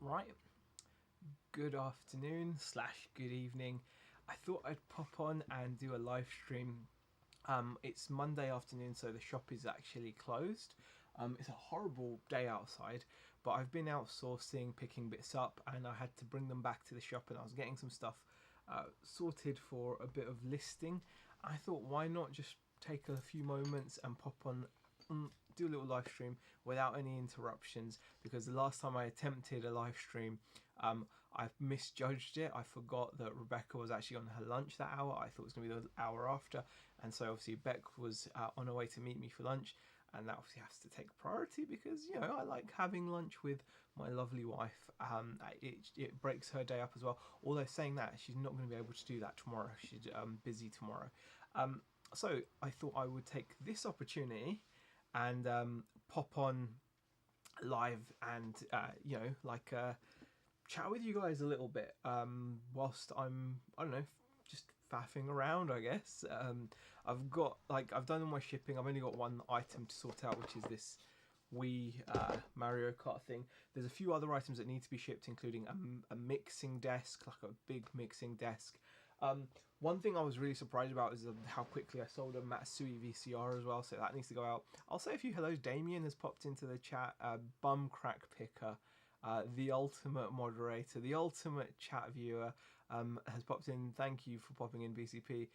Right, good afternoon slash good evening. I thought I'd pop on and do a live stream. It's Monday afternoon, so the shop is actually closed. It's a horrible day outside, but I've been outsourcing, picking bits up, and I had to bring them back to the shop, and I was getting some stuff sorted for a bit of listing. I thought, why not just take a few moments and pop on, do a little live stream without any interruptions, because the last time I attempted a live stream, I misjudged it. I forgot that Rebecca was actually on her lunch that hour. I thought it was going to be the hour after, and so obviously Beck was on her way to meet me for lunch, and that obviously has to take priority because I like having lunch with my lovely wife. It breaks her day up as well. Although saying that, she's not going to be able to do that tomorrow. She's busy tomorrow. So I thought I would take this opportunity and pop on live and chat with you guys a little bit whilst I don't know, just faffing around, I guess. I've done all my shipping. I've only got one item to sort out, which is this Wii Mario Kart thing. There's a few other items that need to be shipped, including a mixing desk, like a big mixing desk. One thing I was really surprised about is how quickly I sold a Matsui VCR as well, so that needs to go out. I'll say a few hellos. Damien has popped into the chat. Bum Crack Picker, the ultimate moderator, the ultimate chat viewer, has popped in. Thank you for popping in, BCP.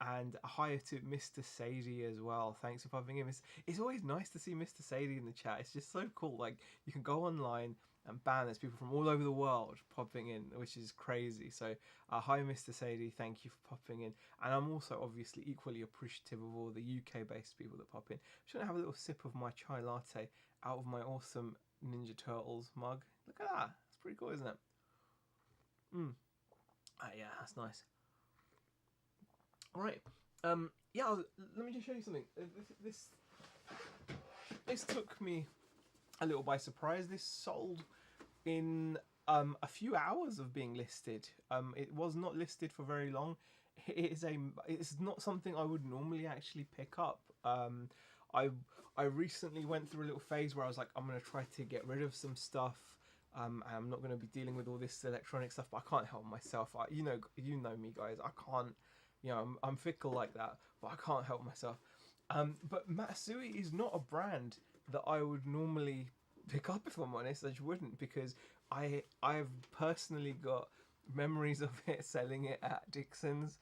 And hi to Mr. Sadie as well. Thanks for popping in. It's always nice to see Mr. Sadie in the chat. It's just so cool. Like, you can go online and bam, there's people from all over the world popping in, which is crazy. So hi, Mr. Sadie. Thank you for popping in. And I'm also obviously equally appreciative of all the UK-based people that pop in. I'm just going to have a little sip of my chai latte out of my awesome Ninja Turtles mug. Look at that. It's pretty cool, isn't it? Yeah, that's nice. Right. Yeah. Let me just show you something. This took me a little by surprise. This sold in a few hours of being listed. It was not listed for very long. It's not something I would normally actually pick up. I I recently went through a little phase where I was like, I'm gonna try to get rid of some stuff. I'm not gonna be dealing with all this electronic stuff, but I can't help myself. You know me, guys. I can't. I'm fickle like that, but I can't help myself. But Matsui is not a brand that I would normally pick up, if I'm honest. I just wouldn't, because I've personally got memories of it selling it at Dixon's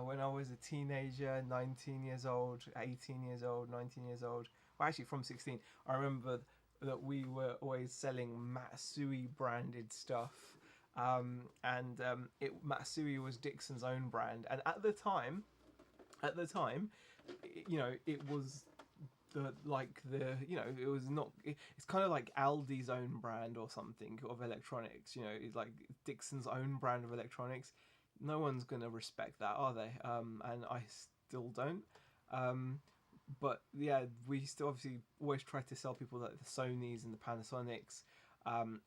when I was a teenager, 19 years old, 18 years old, 19 years old. Well, actually, from 16. I remember that we were always selling Matsui branded stuff. Matsui was Dixon's own brand, and at the time, it was it was not. It's kind of like Aldi's own brand or something of electronics. It's like Dixon's own brand of electronics. No one's gonna respect that, are they? And I still don't. But yeah, we still obviously always try to sell people like the Sonys and the Panasonics.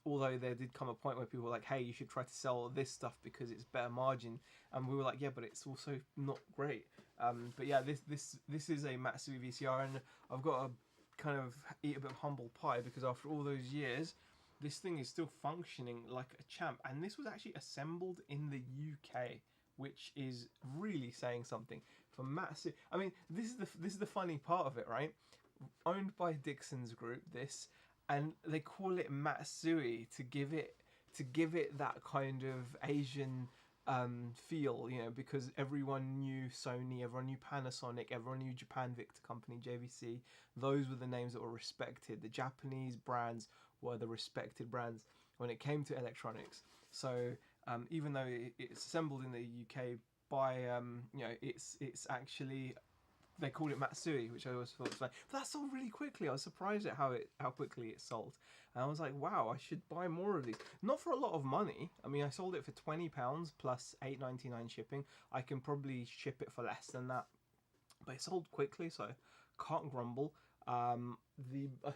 Although there did come a point where people were like, "Hey, you should try to sell this stuff because it's better margin," and we were like, "Yeah, but it's also not great." But yeah, this is a Matsui VCR, and I've got to kind of eat a bit of humble pie because after all those years, this thing is still functioning like a champ. And this was actually assembled in the UK, which is really saying something for Matsui. I mean, this is the funny part of it, right? Owned by Dixon's Group, this, and they call it Matsui to give it that kind of Asian feel, because everyone knew Sony, everyone knew Panasonic, everyone knew Japan Victor Company, JVC. Those were the names that were respected. The Japanese brands were the respected brands when it came to electronics. So even though it's assembled in the UK by, it's actually, they called it Matsui, which I always thought was like, but that sold really quickly. I was surprised at how quickly it sold, and I was like, wow, I should buy more of these. Not for a lot of money. I mean, I sold it for £20 plus £8.99 shipping. I can probably ship it for less than that, but it sold quickly, so can't grumble. I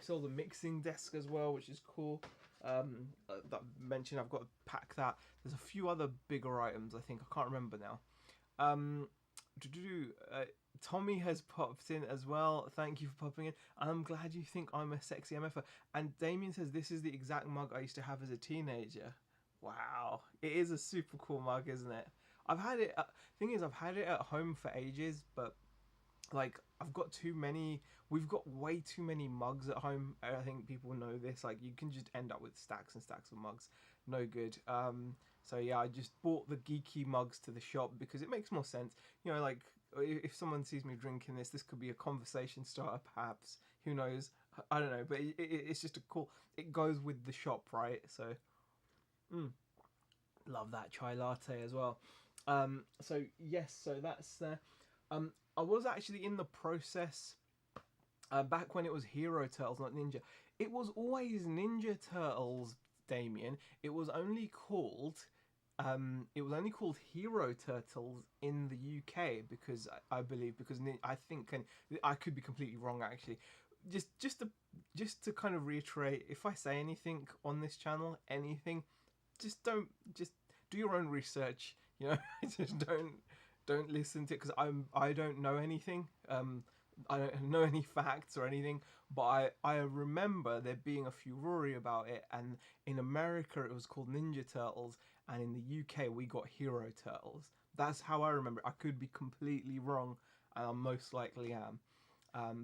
sold a mixing desk as well, which is cool. That I mentioned, I've got to pack that. There's a few other bigger items. I think I can't remember now. To do Tommy has popped in as well. Thank you for popping in. I'm glad you think I'm a sexy MFer. And Damien says this is the exact mug I used to have as a teenager. Wow, it is a super cool mug, isn't it? I've had it. Thing is, I've had it at home for ages, but like I've got too many. We've got way too many mugs at home. I think people know this. Like you can just end up with stacks and stacks of mugs. No good. So yeah, I just bought the geeky mugs to the shop because it makes more sense. You know, like if someone sees me drinking this could be a conversation starter, perhaps. Who knows? I don't know, but it's just a cool. It goes with the shop, right? So, love that chai latte as well. So yes, so that's. I was actually in the process back when it was Hero Turtles, not Ninja. It was always Ninja Turtles, Damien. It was only called Hero Turtles in the UK because I believe because I think, and I could be completely wrong actually. Just to kind of reiterate, if I say anything on this channel, anything, just do your own research. You know, just don't listen to it because I don't know anything. I don't know any facts or anything, but I remember there being a furore about it, and in America it was called Ninja Turtles, and in the UK we got Hero Turtles. That's how I remember it. I could be completely wrong, and I most likely am.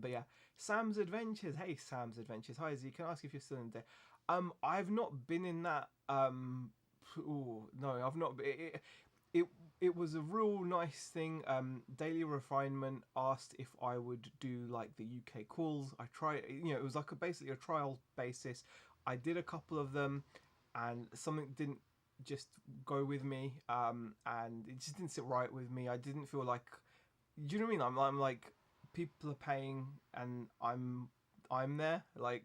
But yeah, Sam's Adventures. Hey, Sam's Adventures. Hi, Z. Can I ask if you're still in there? I've not been in that. Ooh, no, I've not. It it was a real nice thing. Daily Refinement asked if I would do like the UK calls. I tried, you know, it was like basically a trial basis. I did a couple of them, and something didn't just go with me, and it just didn't sit right with me. I didn't feel like, do you know what I mean? I'm like, people are paying, and I'm there, like.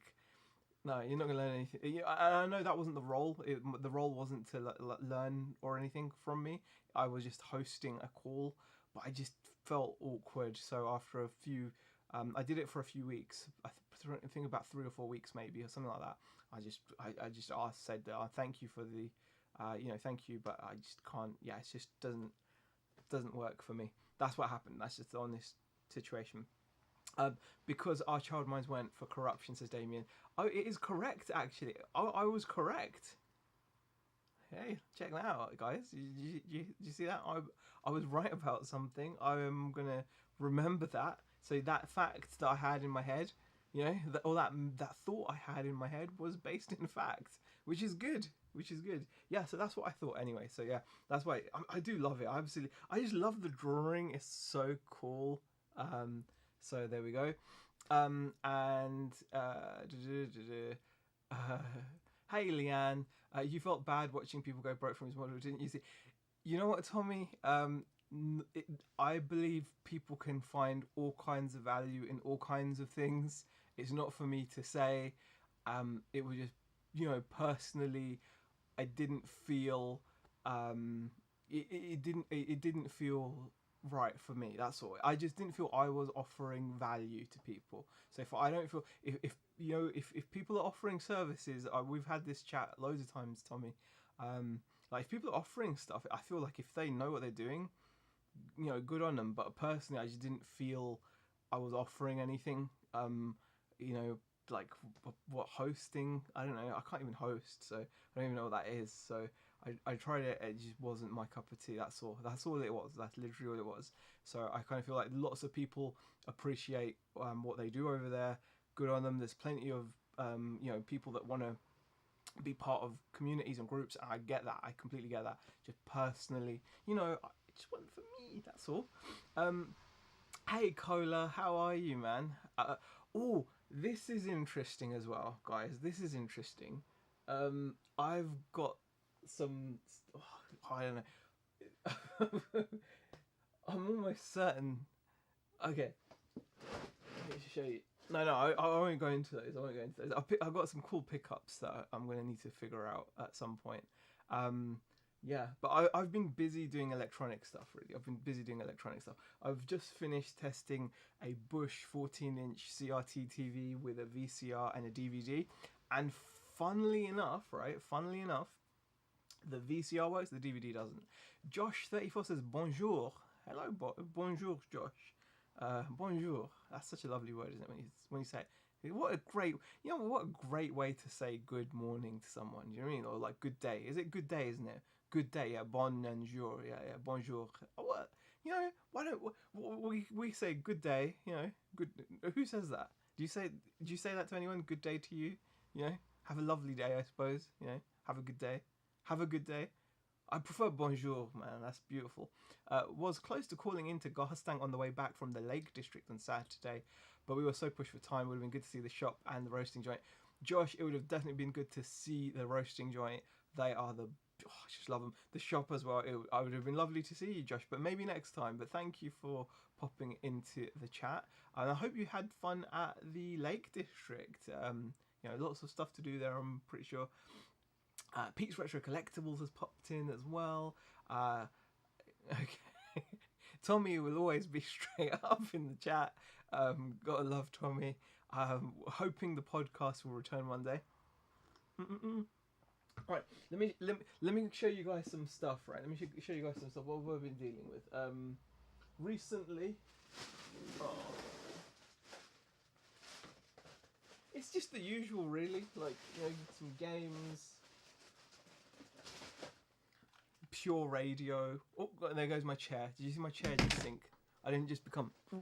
No, you're not gonna learn anything. I know that wasn't the role. The role wasn't to learn or anything from me. I was just hosting a call, but I just felt awkward. So after a few, I did it for a few weeks. I think about 3 or 4 weeks maybe or something like that. I just said thank you for the, thank you, but I just can't. Yeah, it just doesn't work for me. That's what happened. That's just the honest situation. Because our child minds went for corruption, says Damien. Oh, it is correct, actually. I was correct. Hey, check that out, guys. You see that? I was right about something. I am going to remember that. So that fact that I had in my head, you know, that thought I had in my head was based in fact, which is good. Yeah, so that's what I thought anyway. So yeah, that's why I do love it. I just love the drawing. It's so cool. So there we go. Hey Leanne, you felt bad watching people go broke from his model, didn't you? See, you know what, Tommy? I believe people can find all kinds of value in all kinds of things. It's not for me to say. It was just, personally, I didn't feel. It didn't feel right for me. That's all. I just didn't feel I was offering value to people. So if I don't feel if people are offering services, we've had this chat loads of times, Tommy. Like if people are offering stuff, I feel like if they know what they're doing, good on them. But personally, I just didn't feel I was offering anything. Like what hosting? I don't know. I can't even host, so I don't even know what that is. So I tried it. It just wasn't my cup of tea. That's all it was. That's literally all it was. So I kind of feel like lots of people appreciate what they do over there. Good on them. There's plenty of people that want to be part of communities and groups. And I get that. I completely get that. Just personally, it just wasn't for me. That's all. Hey Cola, how are you, man? This is interesting as well, guys. This is interesting. I've got some. I don't know. I'm almost certain. Okay, let me show you. No, I won't go into those. I've got some cool pickups that I'm going to need to figure out at some point. Yeah, but I've been busy doing electronic stuff, really. I've just finished testing a Bush 14-inch CRT TV with a VCR and a DVD. And funnily enough, the VCR works, the DVD doesn't. Josh34 says, bonjour. Hello, bonjour, Josh. Bonjour. That's such a lovely word, isn't it? When you say it. What a great, what a great way to say good morning to someone. Do you know what I mean? Or like good day. Is it good day? Isn't it? Good day. Yeah. Bonjour. Yeah. Yeah. Bonjour. What? Why don't we say good day? Good. Who says that? Do you say that to anyone? Good day to you. Have a lovely day. I suppose. Have a good day. Have a good day. I prefer bonjour, man. That's beautiful. Was close to calling into Gahastang on the way back from the Lake District on Saturday, but we were so pushed for time. It would have been good to see the shop and the roasting joint. Josh, it would have definitely been good to see the roasting joint. They are I just love them. The shop as well. I would have been lovely to see you, Josh, but maybe next time. But thank you for popping into the chat, and I hope you had fun at the Lake District. Lots of stuff to do there. I'm pretty sure. Pete's Retro Collectibles has popped in as well. Okay. Tommy will always be straight up in the chat. Gotta love Tommy. Hoping the podcast will return one day. Right, let me show you guys some stuff. Right, let me show you guys some stuff. What we've been dealing with recently. Oh. It's just the usual, really. Like some games. Pure radio. Oh, there goes my chair. Did you see my chair just sink? I didn't just become. There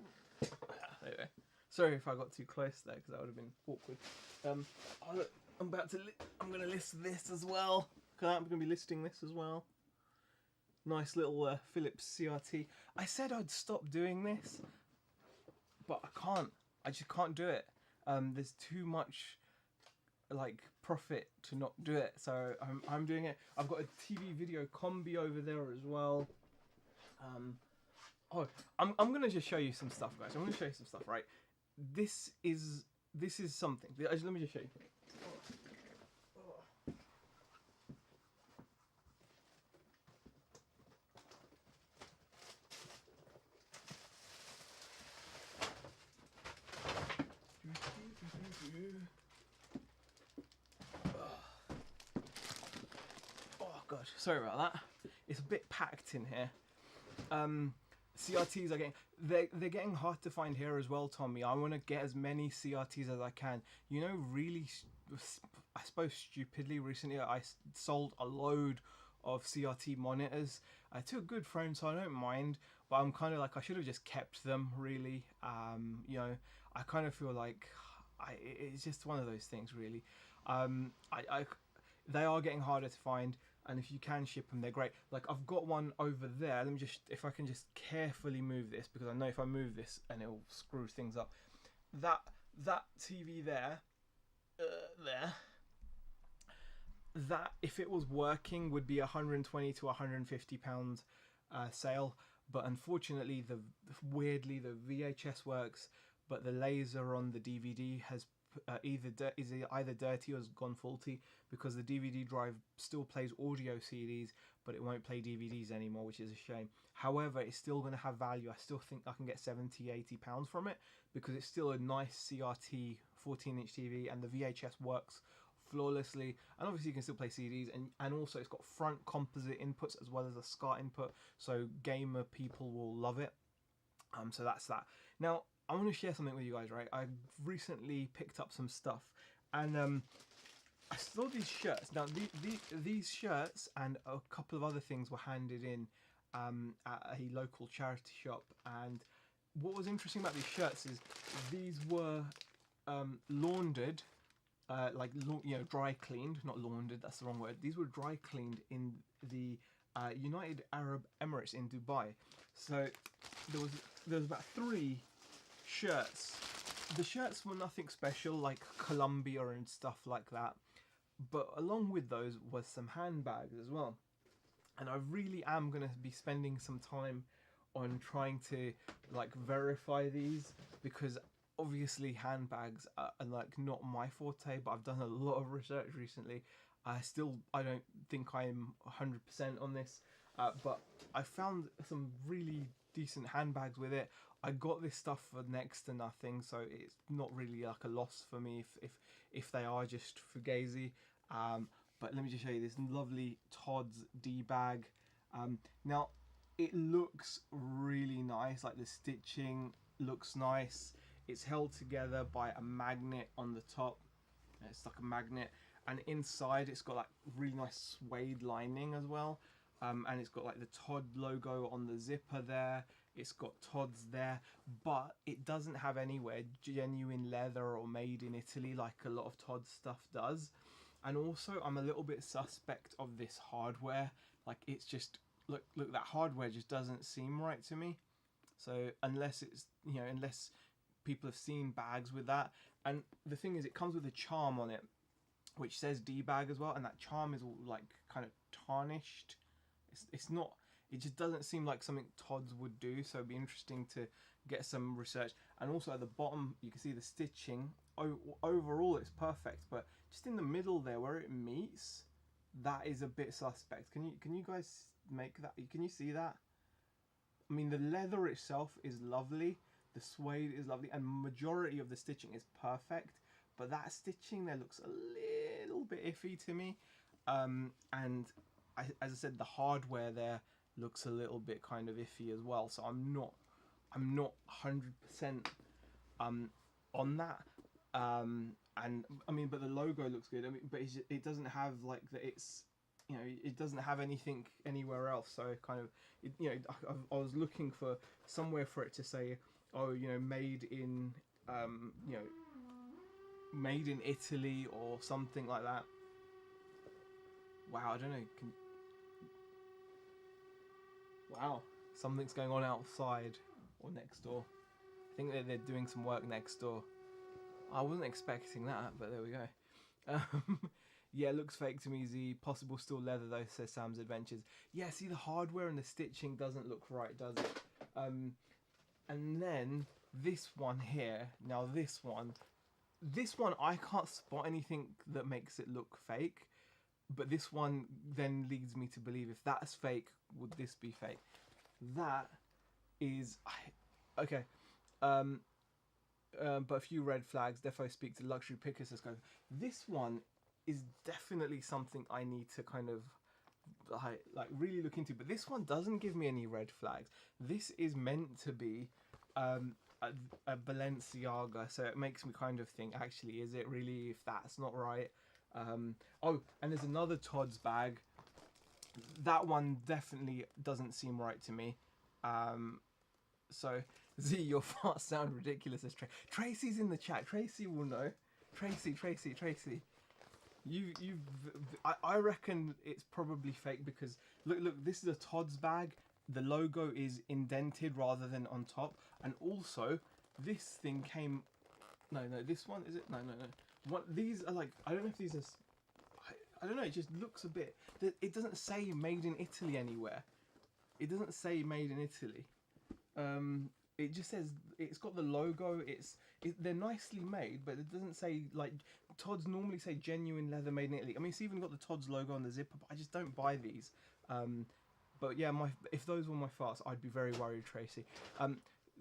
we go. Sorry if I got too close there, because that would have been awkward. I'm gonna list this as well. I'm gonna be listing this as well. Nice little Philips CRT. I said I'd stop doing this, but I can't. I just can't do it. There's too much profit to not do it, so I'm doing it. I've got a TV video combi over there as well. I'm gonna just show you some stuff, guys. I'm gonna show you some stuff, right? This is something. Let me just show you. Sorry about that. It's a bit packed in here. CRTs are they're getting hard to find here as well, Tommy. I want to get as many CRTs as I can. Really, I suppose stupidly, recently I sold a load of CRT monitors to a good friend, so I don't mind. But I'm kind of like, I should have just kept them. Really, I kind of feel like it's just one of those things. Really, they are getting harder to find. And if you can ship them, they're great. Like, I've got one over there. Let me just, if I can just carefully move this, because I know if I move this and it'll screw things up. That TV there, that if it was working would be £120 to £150 sale. But unfortunately, weirdly the VHS works, but the laser on the DVD has either dirty or has gone faulty, because the DVD drive still plays audio CDs, but it won't play DVDs anymore, which is a shame. However, it's still going to have value. I still think I can get £70-80 from it, because it's still a nice CRT 14-inch TV, and the VHS works flawlessly. And obviously you can still play CDs, and also it's got front composite inputs as well as a SCART input, so gamer people will love it. So that's that. Now, I want to share something with you guys, right? I recently picked up some stuff, and I saw these shirts. Now, these shirts and a couple of other things were handed in at a local charity shop. And what was interesting about these shirts is these were laundered, dry cleaned, not laundered. That's the wrong word. These were dry cleaned in the United Arab Emirates in Dubai. So there was about 3 shirts. The shirts were nothing special, like Columbia and stuff like that, but along with those was some handbags as well. And I really am going to be spending some time on trying to verify these, because obviously handbags are not my forte, but I've done a lot of research recently. I don't think I'm 100% on this, but I found some really decent handbags with it. I got this stuff for next to nothing, so it's not really like a loss for me if they are just fugazi. But let me just show you this lovely Todd's D bag. Now it looks really nice, like the stitching. looks nice. It's held together by a magnet on the top. It's like a magnet, and inside it's got like really nice suede lining as well. And it's got like the Todd logo on the zipper there. It's got Todd's there, but it doesn't have anywhere genuine leather or made in Italy like a lot of Todd's stuff does. And also, I'm a little bit suspect of this hardware. Like, it's just look, that hardware just doesn't seem right to me. So unless it's, you know, unless people have seen bags with that, and the thing is, it comes with a charm on it, which says D bag as well, and that charm is all like kind of tarnished. It's not. It just doesn't seem like something Todd's would do. So it'd be interesting to get some research. And also at the bottom, you can see the stitching. Overall, it's perfect, but just in the middle there where it meets, that is a bit suspect. Can you guys make that? Can you see that? I mean, the leather itself is lovely. The suede is lovely, and majority of the stitching is perfect. But that stitching there looks a little bit iffy to me. And as I said, the hardware there looks a little bit kind of iffy as well. So I'm not 100% on that. And I mean, but the logo looks good. I mean, but it doesn't have like the, it's, you know, it doesn't have anything anywhere else. So kind of, you know, I was looking for somewhere for it to say, oh, you know, made in, you know, made in Italy or something like that. Wow, I don't know. Wow, something's going on outside or next door. I think they're doing some work next door. I wasn't expecting that, but there we go. Yeah, it looks fake to me, Z. Possible still leather though, says Sam's Adventures. Yeah, see, the hardware and the stitching doesn't look right, does it? And then this one here. Now this one I can't spot anything that makes it look fake. But this one then leads me to believe, if that's fake, would this be fake? That is okay. But a few red flags. Defo speak to luxury pickers. Let's go. This one is definitely something I need to kind of like really look into. But this one doesn't give me any red flags. This is meant to be a Balenciaga, so it makes me kind of think, actually, is it really? If that's not right. Oh, and there's another Todd's bag. That one definitely doesn't seem right to me. So Z, your farts sound ridiculous as Tracy's in the chat. Tracy will know. Tracy. I reckon it's probably fake because look, this is a Todd's bag. The logo is indented rather than on top, and also this thing came. No, this one is it? No. What these are like? I don't know if these are. I don't know. It just looks a bit. It doesn't say made in Italy anywhere. It doesn't say made in Italy. It just says it's got the logo. They're nicely made, but it doesn't say like Todd's normally say genuine leather made in Italy. I mean, it's even got the Todd's logo on the zipper, but I just don't buy these. But yeah, if those were my farts, I'd be very worried, Tracy.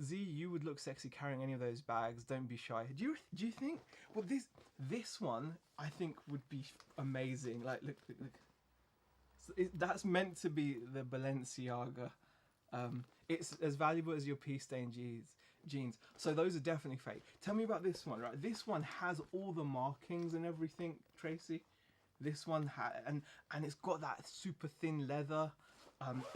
Z, you would look sexy carrying any of those bags. Don't be shy. Do you think? Well, this one I think would be amazing. Like, look. That's meant to be the Balenciaga. It's as valuable as your pea stained jeans. So those are definitely fake. Tell me about this one, right? This one has all the markings and everything, Tracy. This one and it's got that super thin leather.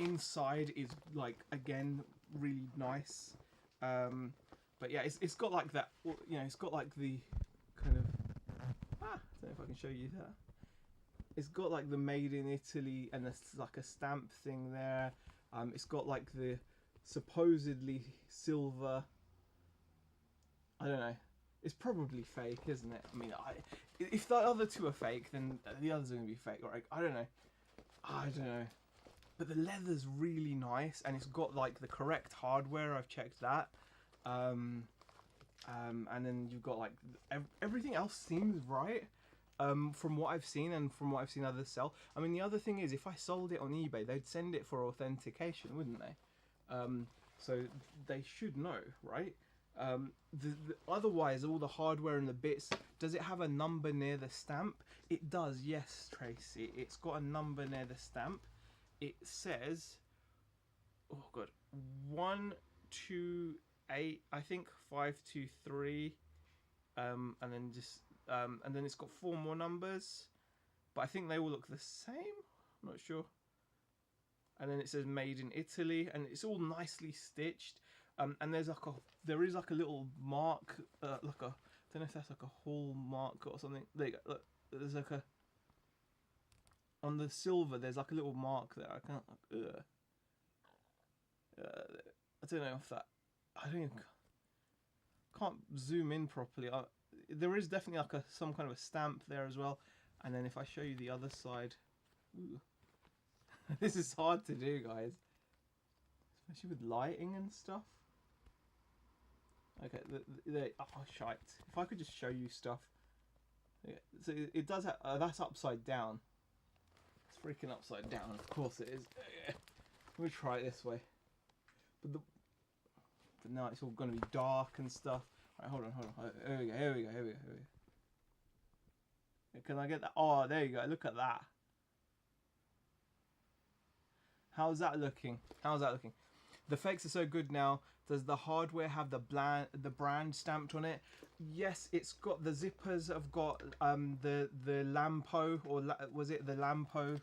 Inside is like, again, really nice. But yeah, it's got like that, you know, it's got like the kind of, I don't know if I can show you that. It's got like the made in Italy and it's like a stamp thing there. It's got like the supposedly silver, I don't know. It's probably fake, isn't it? I mean, if the other two are fake, then the others are going to be fake, right? I don't know. But the leather's really nice, and it's got like the correct hardware. I've checked that. And then you've got like everything else seems right. From what I've seen and from what I've seen others sell. I mean, the other thing is, if I sold it on eBay, they'd send it for authentication, wouldn't they? So they should know, right? Otherwise, all the hardware and the bits, does it have a number near the stamp? It does, yes, Tracy. It's got a number near the stamp. It says, oh god, 128 528, I think 523, and then just and then it's got 4 more numbers, but I think they all look the same. I'm not sure. And then it says made in Italy, and it's all nicely stitched. And there is like a little mark, like a, I don't know if that's like a hallmark or something. There you go. Look, there's like a, on the silver, there's like a little mark there. I don't know if that, can't zoom in properly. There is definitely like some kind of a stamp there as well. And then if I show you the other side, ooh. This is hard to do, guys, especially with lighting and stuff. Okay, oh shite! If I could just show you stuff. Yeah, so it does have, that's upside down. It's freaking upside down. Of course it is. Let me try it this way. But now it's all going to be dark and stuff. Right, hold on. Here we go. Can I get that? Oh, there you go. Look at that. How's that looking? The fakes are so good now. Does the hardware have the brand stamped on it? Yes, it's got the zippers. Have got the Lampo, or was it the Lampo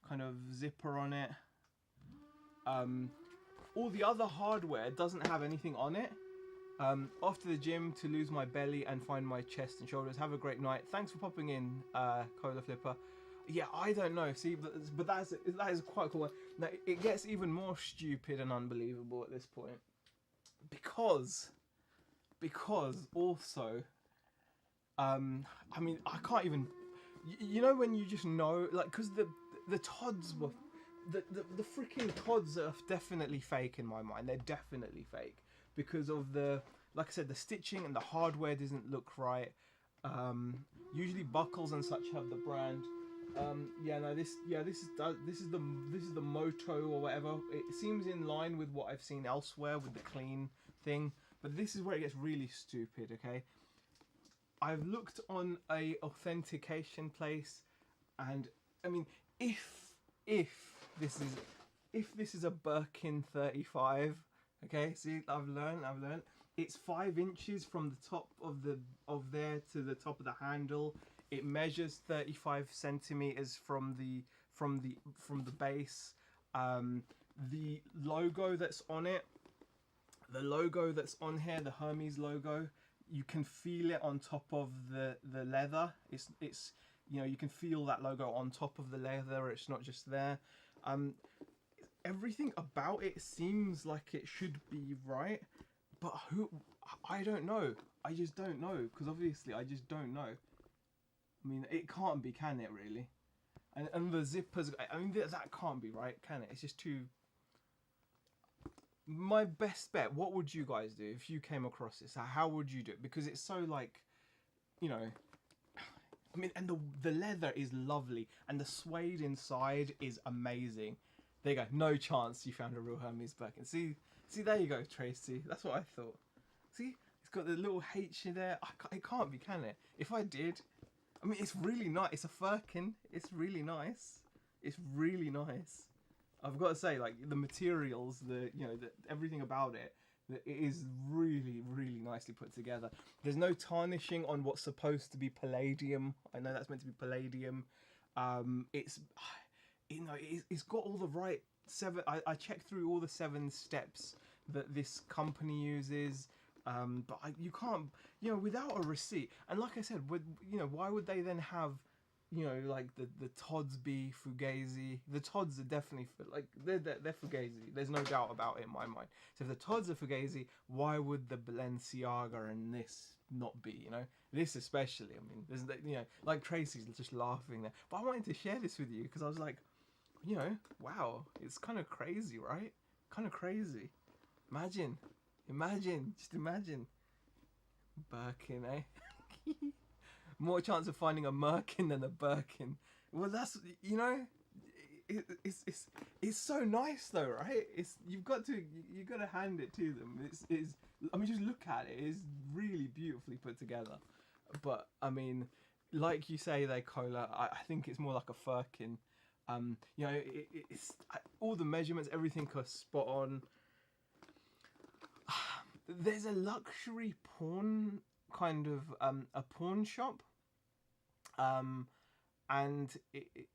kind of zipper on it. All the other hardware doesn't have anything on it. Off to the gym to lose my belly and find my chest and shoulders. Have a great night. Thanks for popping in, Cola Flipper. Yeah, I don't know. See, but that is quite cool. Now, it gets even more stupid and unbelievable at this point, because also, I mean, I can't even. You know when you just know, like, because the Tods were, the freaking Tods are definitely fake in my mind. They're definitely fake because of like I said, the stitching and the hardware doesn't look right. Usually buckles and such have the brand. This is the Moto or whatever. It seems in line with what I've seen elsewhere with the clean thing, but this is where it gets really stupid. Okay, I've looked on a authentication place, and I mean, if this is a Birkin 35, okay, see, I've learned it's 5 inches from the top of there to the top of the handle. It measures 35 centimeters from the base. The logo that's on it, the logo that's on here, the Hermes logo, you can feel it on top of the leather. It's you know, you can feel that logo on top of the leather. It's not just there. Everything about it seems like it should be right, but I don't know. I just don't know, because obviously I just don't know. I mean, it can't be, can it, really? And the zippers, I mean, that can't be right, can it? It's just too... My best bet, what would you guys do if you came across this? How would you do it? Because it's so, like, you know... I mean, and the leather is lovely, and the suede inside is amazing. There you go. No chance you found a real Hermes Birkin. See, there you go, Tracy. That's what I thought. See, it's got the little H in there. It can't be, can it? If I did... I mean, it's really nice. It's a Firkin. It's really nice. It's really nice. I've got to say, like, the materials, everything about it, it is really, really nicely put together. There's no tarnishing on what's supposed to be palladium. I know that's meant to be palladium. It's got all the right I checked through all the 7 steps that this company uses. But you can't, without a receipt. And like I said, why would they then have, like the Tods be Fugazi? The Tods are definitely they're Fugazi. There's no doubt about it in my mind. So if the Tods are Fugazi, why would the Balenciaga and this not be? This especially. I mean, there's like Tracy's just laughing there. But I wanted to share this with you because I was like, wow, it's kind of crazy, right? Kind of crazy. Just imagine. Birkin, eh? More chance of finding a Merkin than a Birkin. Well, that's, it's so nice though, right? You've got to hand it to them. I mean, just look at it. It's really beautifully put together. But I mean, like you say there, Cola, I think it's more like a Firkin. It's all the measurements, everything are spot on. there's a luxury porn kind of a pawn shop, um, and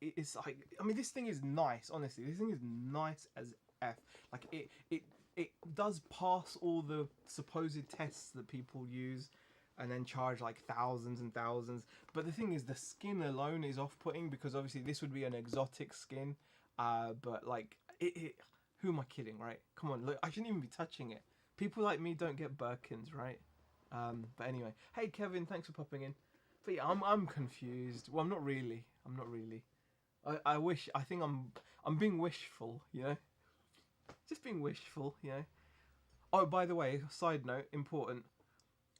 it's like, I mean, this thing is nice. Honestly, this thing is nice as f. Like it does pass all the supposed tests that people use, and then charge like thousands and thousands. But the thing is, the skin alone is off-putting, because obviously this would be an exotic skin. But like who am I kidding, right? Come on, look, I shouldn't even be touching it. People like me don't get Birkins, right? But anyway, hey Kevin, thanks for popping in. But yeah, I'm confused. Well, I'm not really. I'm not really. I wish. I think I'm being wishful. You know, just being wishful. You know. Oh, by the way, side note, important.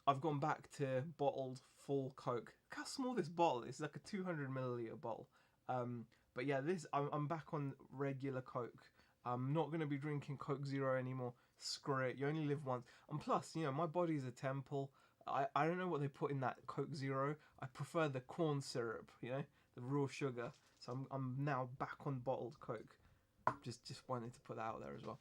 I've gone back to bottled full Coke. Look how small this bottle is. It's like a 200 milliliter bottle. But yeah, I'm back on regular Coke. I'm not gonna be drinking Coke Zero anymore. Screw it. You only live once. And plus, you know, my body's a temple. I don't know what they put in that Coke Zero. I prefer the corn syrup, you know, the raw sugar. So I'm now back on bottled Coke. Just wanted to put that out there as well.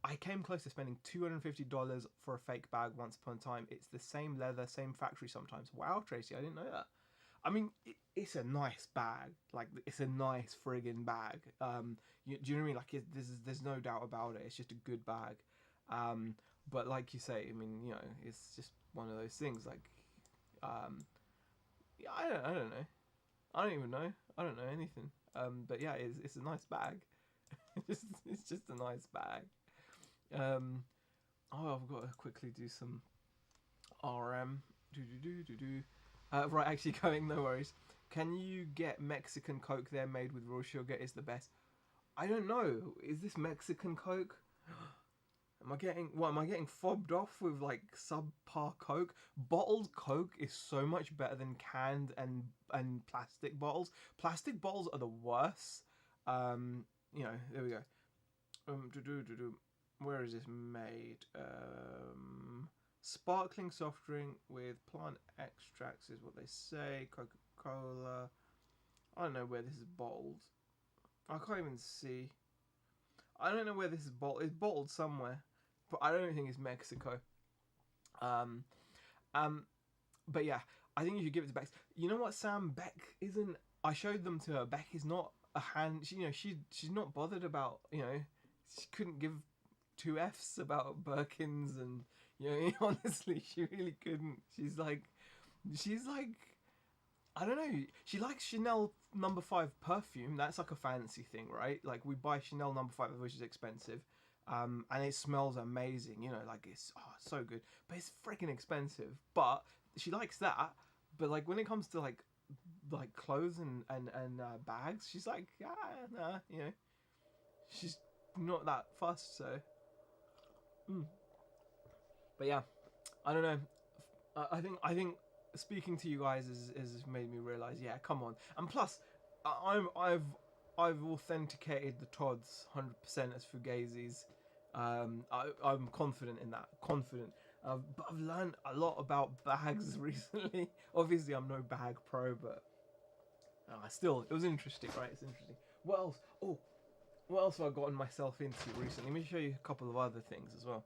I came close to spending $250 for a fake bag once upon a time. It's the same leather, same factory sometimes. Wow, Tracy, I didn't know that. I mean, it's a nice bag. Like, it's a nice friggin' bag. Do you know what I mean? Like, there's no doubt about it. It's just a good bag. But like you say, I mean, you know, it's just one of those things. Like, yeah, I don't know. I don't even know. I don't know anything. But yeah, it's a nice bag. It's just a nice bag. I've got to quickly do some RM. Right, actually going, no worries. Can you get Mexican Coke there made with raw sugar? Is the best. I don't know. Is this Mexican Coke? Am I getting fobbed off with like subpar Coke? Bottled Coke is so much better than canned and plastic bottles. Plastic bottles are the worst. You know, there we go. Where is this made? Sparkling soft drink with plant extracts is what they say. Coca-Cola. I don't know where this is bottled. I can't even see. I don't know where this is bottled. It's bottled somewhere, but I don't think it's Mexico. But yeah, I think you should give it to Beck. You know what, Sam? Beck isn't. I showed them to her. Beck is not a hand. She's not bothered about. You know, she couldn't give two Fs about Birkins, and you know, honestly, she really couldn't. She's like, I don't know. She likes Chanel number 5 perfume. That's like a fancy thing, right? Like, we buy Chanel number 5, which is expensive, and it smells amazing. You know, like it's so good, but it's freaking expensive. But she likes that. But like when it comes to like clothes and bags, she's like, nah, you know, she's not that fussed. So, but yeah, I don't know. I think speaking to you guys has made me realize, yeah, come on. And plus, I've authenticated the Tods 100% as Fugazis. I'm confident in that. Confident. But I've learned a lot about bags recently. Obviously, I'm no bag pro, but still, it was interesting, right? It's interesting. What else? Oh, what else have I gotten myself into recently? Let me show you a couple of other things as well.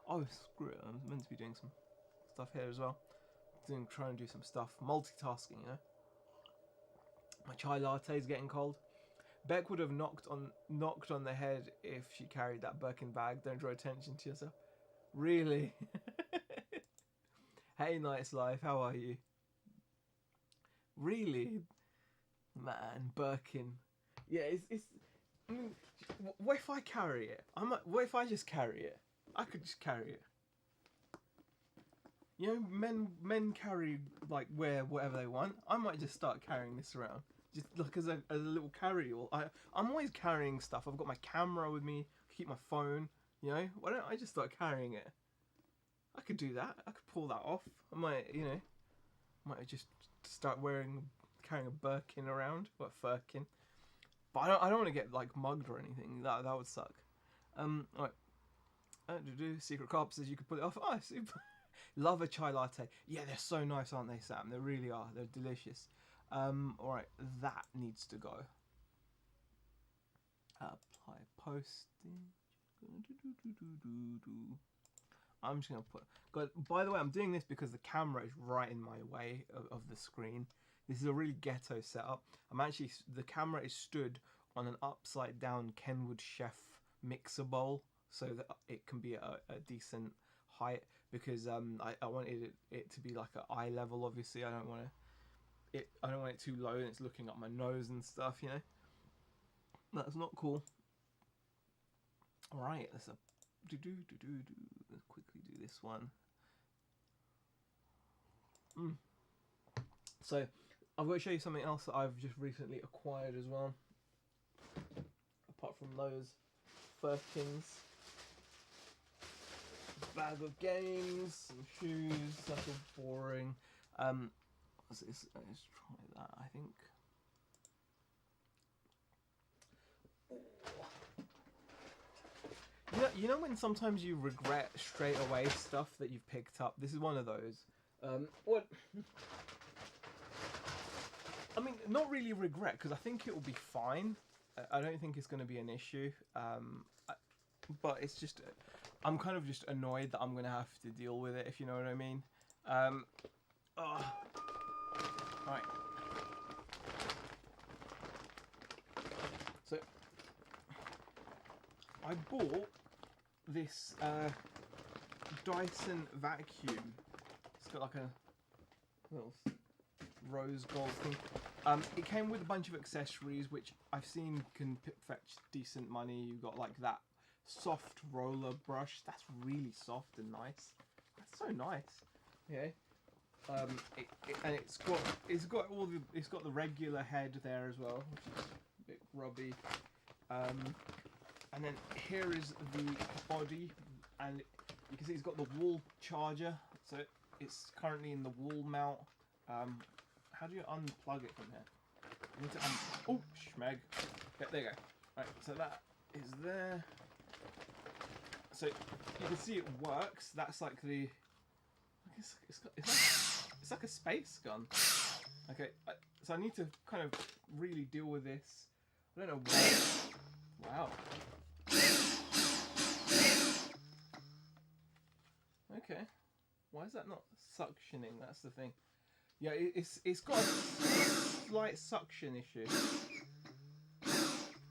Oh, screw it. I'm meant to be doing some stuff here as well. Trying to do some stuff. Multitasking, you know? My chai latte is getting cold. Beck would have knocked on the head if she carried that Birkin bag. Don't draw attention to yourself. Really? Hey, Nice Life, how are you? Really? Man, Birkin. Yeah, it's I mean, what if I carry it? What if I just carry it? I could just carry it. You know, men carry, like, wear whatever they want. I might just start carrying this around. Just like as a little carry-all. I'm always carrying stuff. I've got my camera with me, keep my phone, you know? Why don't I just start carrying it? I could do that. I could pull that off. I might, you know, just start carrying a Birkin around. What, Firkin? But I don't want to get, like, mugged or anything. That would suck. Alright. Secret Carp says you could pull it off. Oh, super. Love a chai latte. Yeah, they're so nice, aren't they, Sam? They really are. They're delicious. Alright, that needs to go. Apply postage. I'm just gonna put. God, by the way, I'm doing this because the camera is right in my way of the screen. This is a really ghetto setup. The camera is stood on an upside down Kenwood chef mixer bowl so that it can be a decent height, because I wanted it to be like an eye level. Obviously, I don't want it too low and it's looking up my nose and stuff. That's not cool. All right, let's quickly do this one. So I'm going to show you something else that I've just recently acquired as well. Apart from those first things, bag of games, some shoes. That's all boring. Let's try that. I think. You know when sometimes you regret straight away stuff that you've picked up? This is one of those. What? I mean, not really regret, because I think it will be fine. I don't think it's going to be an issue. But it's just, I'm kind of just annoyed that I'm going to have to deal with it, if you know what I mean. Right. So, I bought this Dyson vacuum. It's got like a little rose gold thing. It came with a bunch of accessories, which I've seen can fetch decent money. You've got like that soft roller brush. That's really soft and nice. That's so nice. Okay. And it's got the regular head there as well, which is a bit rubby. And then here is the body, and you can see it's got the wall charger. So it's currently in the wall mount. How do you unplug it from here? You need to oh, schmeg. Yeah, there you go. Right, so that is there. So you can see it works. That's like the. It's like a space gun. Okay, so I need to kind of really deal with this. I don't know why. Wow. Okay. Why is that not suctioning? That's the thing. Yeah, it's got a slight suction issue.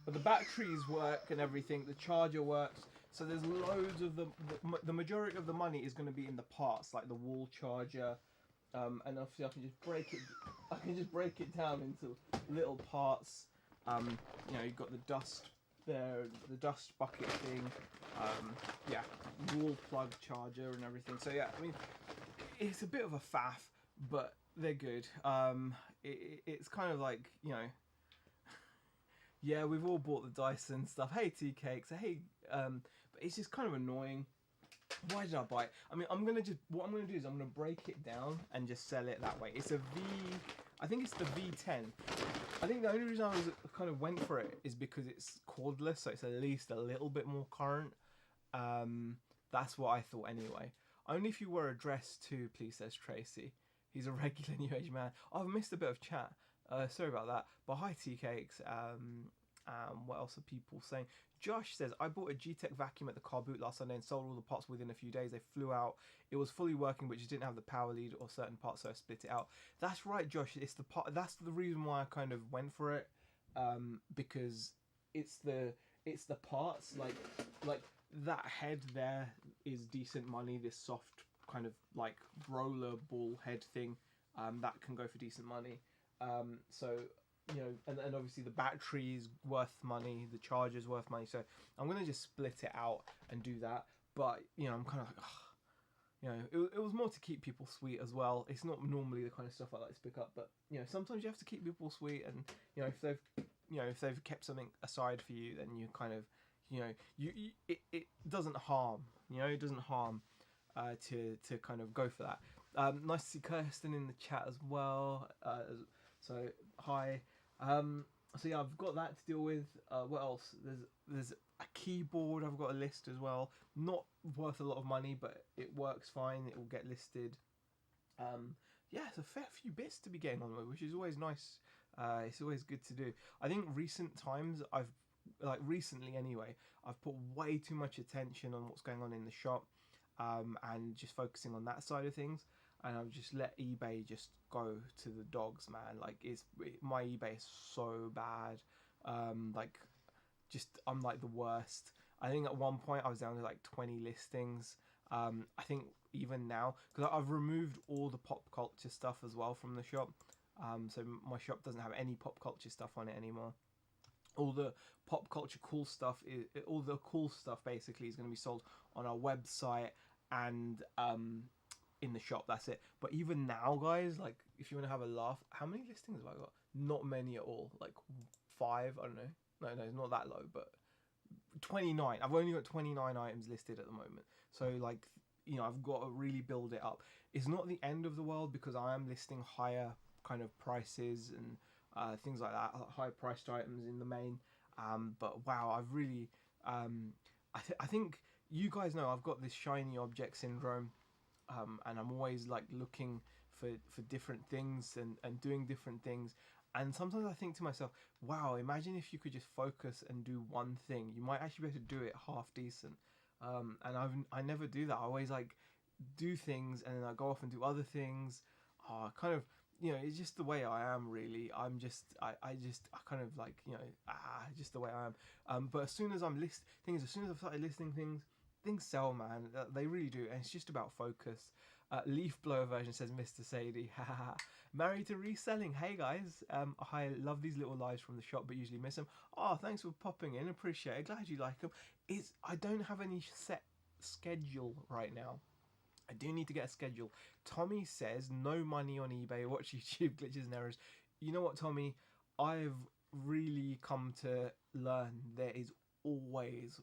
But the batteries work and everything. The charger works. So there's loads of the majority of the money is going to be in the parts, like the wall charger. And obviously I can just break it down into little parts. You've got the dust there, the dust bucket thing. Yeah, wall plug charger and everything. So yeah, I mean, it's a bit of a faff, but they're good. It's kind of like, yeah, we've all bought the Dyson stuff. Hey, tea cakes. Hey, but it's just kind of annoying. Why did I buy it? I mean, what I'm gonna do is I'm gonna break it down and just sell it that way. It's I think it's the V10. I think the only reason I kind of went for it is because it's cordless, so it's at least a little bit more current. That's what I thought anyway. Only if you were addressed to, please, says Tracy. He's a regular New Age man. Oh, I've missed a bit of chat. Sorry about that. But hi, tea cakes. What else are people saying? Josh says, I bought a G-Tech vacuum at the car boot last Sunday and sold all the parts within a few days. They flew out. It was fully working, but just didn't have the power lead or certain parts, so I split it out. That's right, Josh. It's the part. That's the reason why I kind of went for it, because it's the parts like that head there is decent money. This soft kind of like roller ball head thing, that can go for decent money. So. And obviously the battery's worth money, the charger's worth money, so I'm gonna just split it out and do that. But I'm kind of like, it was more to keep people sweet as well. It's not normally the kind of stuff I like to pick up, but sometimes you have to keep people sweet, and if they've kept something aside for you, then you kind of it doesn't harm, it doesn't harm to kind of go for that. Nice to see Kirsten in the chat as well. So hi. So yeah, I've got that to deal with. What else? There's a keyboard. I've got a list as well. Not worth a lot of money, but it works fine. It will get listed. Yeah, it's a fair few bits to be getting on with, which is always nice. It's always good to do. I think recent times recently anyway, I've put way too much attention on what's going on in the shop. and just focusing on that side of things. And I've just let eBay just go to the dogs, man. Like my eBay is so bad. Like just I'm like the worst. I think at one point I was down to like 20 listings. I think even now, because I've removed all the pop culture stuff as well from the shop. So my shop doesn't have any pop culture stuff on it anymore. All the pop culture cool stuff all the cool stuff basically is going to be sold on our website and in the shop. That's it. But even now, guys, like if you want to have a laugh, how many listings have I got? Not many at all. Like 5. I don't know. No, it's not that low, but 29. I've only got 29 items listed at the moment. So like, you know, I've got to really build it up. It's not the end of the world because I am listing higher kind of prices and things like that, high priced items in the main. But wow, I've really, I think you guys know I've got this shiny object syndrome, and I'm always like looking for different things and doing different things. And sometimes I think to myself, wow, imagine if you could just focus and do one thing. You might actually be able to do it half decent. And I never do that. I always like do things and then I go off and do other things. Kind of, you know, it's just the way I am really. I kind of like, you know, just the way I am. But as soon as as soon as I've started listing things sell, man. They really do. And it's just about focus. Leaf blower version says Mr. Sadie. Married to reselling. Hey guys, I love these little lives from the shop, but usually miss them. Oh, thanks for popping in. Appreciate it. Glad you like them. I don't have any set schedule right now. I do need to get a schedule. Tommy says no money on eBay. Watch YouTube glitches and errors. You know what, Tommy? I've really come to learn there is always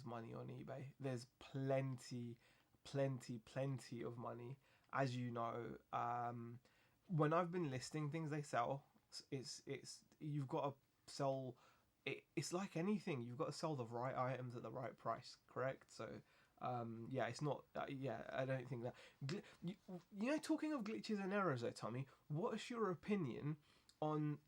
money on eBay. There's plenty of money, as you know. When I've been listing things, they sell. It's you've got to sell. It's like anything. You've got to sell the right items at the right price, correct? So yeah, it's not. Yeah, I don't think that. You know, talking of glitches and errors, though, Tommy, what is your opinion on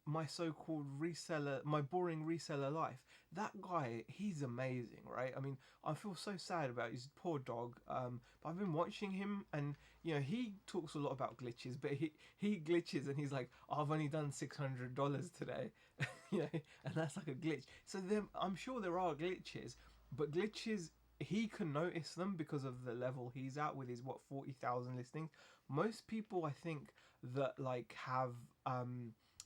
my so-called reseller, my boring reseller life? That guy, he's amazing, right? I mean, I feel so sad about his poor dog. But I've been watching him, and you know, he talks a lot about glitches, but he glitches, and he's like, oh, I've only done $600 today, you know, and that's like a glitch. So I'm sure there are glitches, but glitches, he can notice them because of the level he's at with his 40,000 listings. Most people, I think, that like have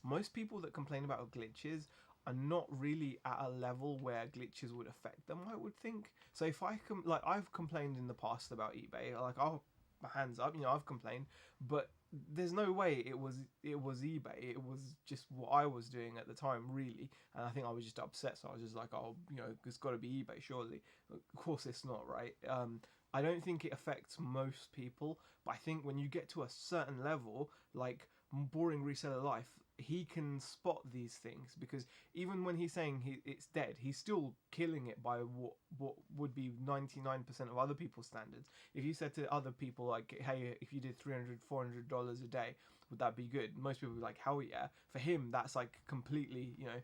most people that complain about glitches are not really at a level where glitches would affect them, I would think. So if I've complained in the past about eBay, like, oh, my hands up, you know, I've complained, but there's no way it was eBay. It was just what I was doing at the time, really. And I think I was just upset, so I was just like, oh, you know, it's got to be eBay, surely. Of course it's not, right? I don't think it affects most people, but I think when you get to a certain level, like boring reseller life, he can spot these things, because even when he's saying it's dead, he's still killing it by what would be 99% of other people's standards. If you said to other people, like, hey, if you did $300-$400 a day, would that be good? Most people would be like, hell yeah. For him, that's like completely, you know,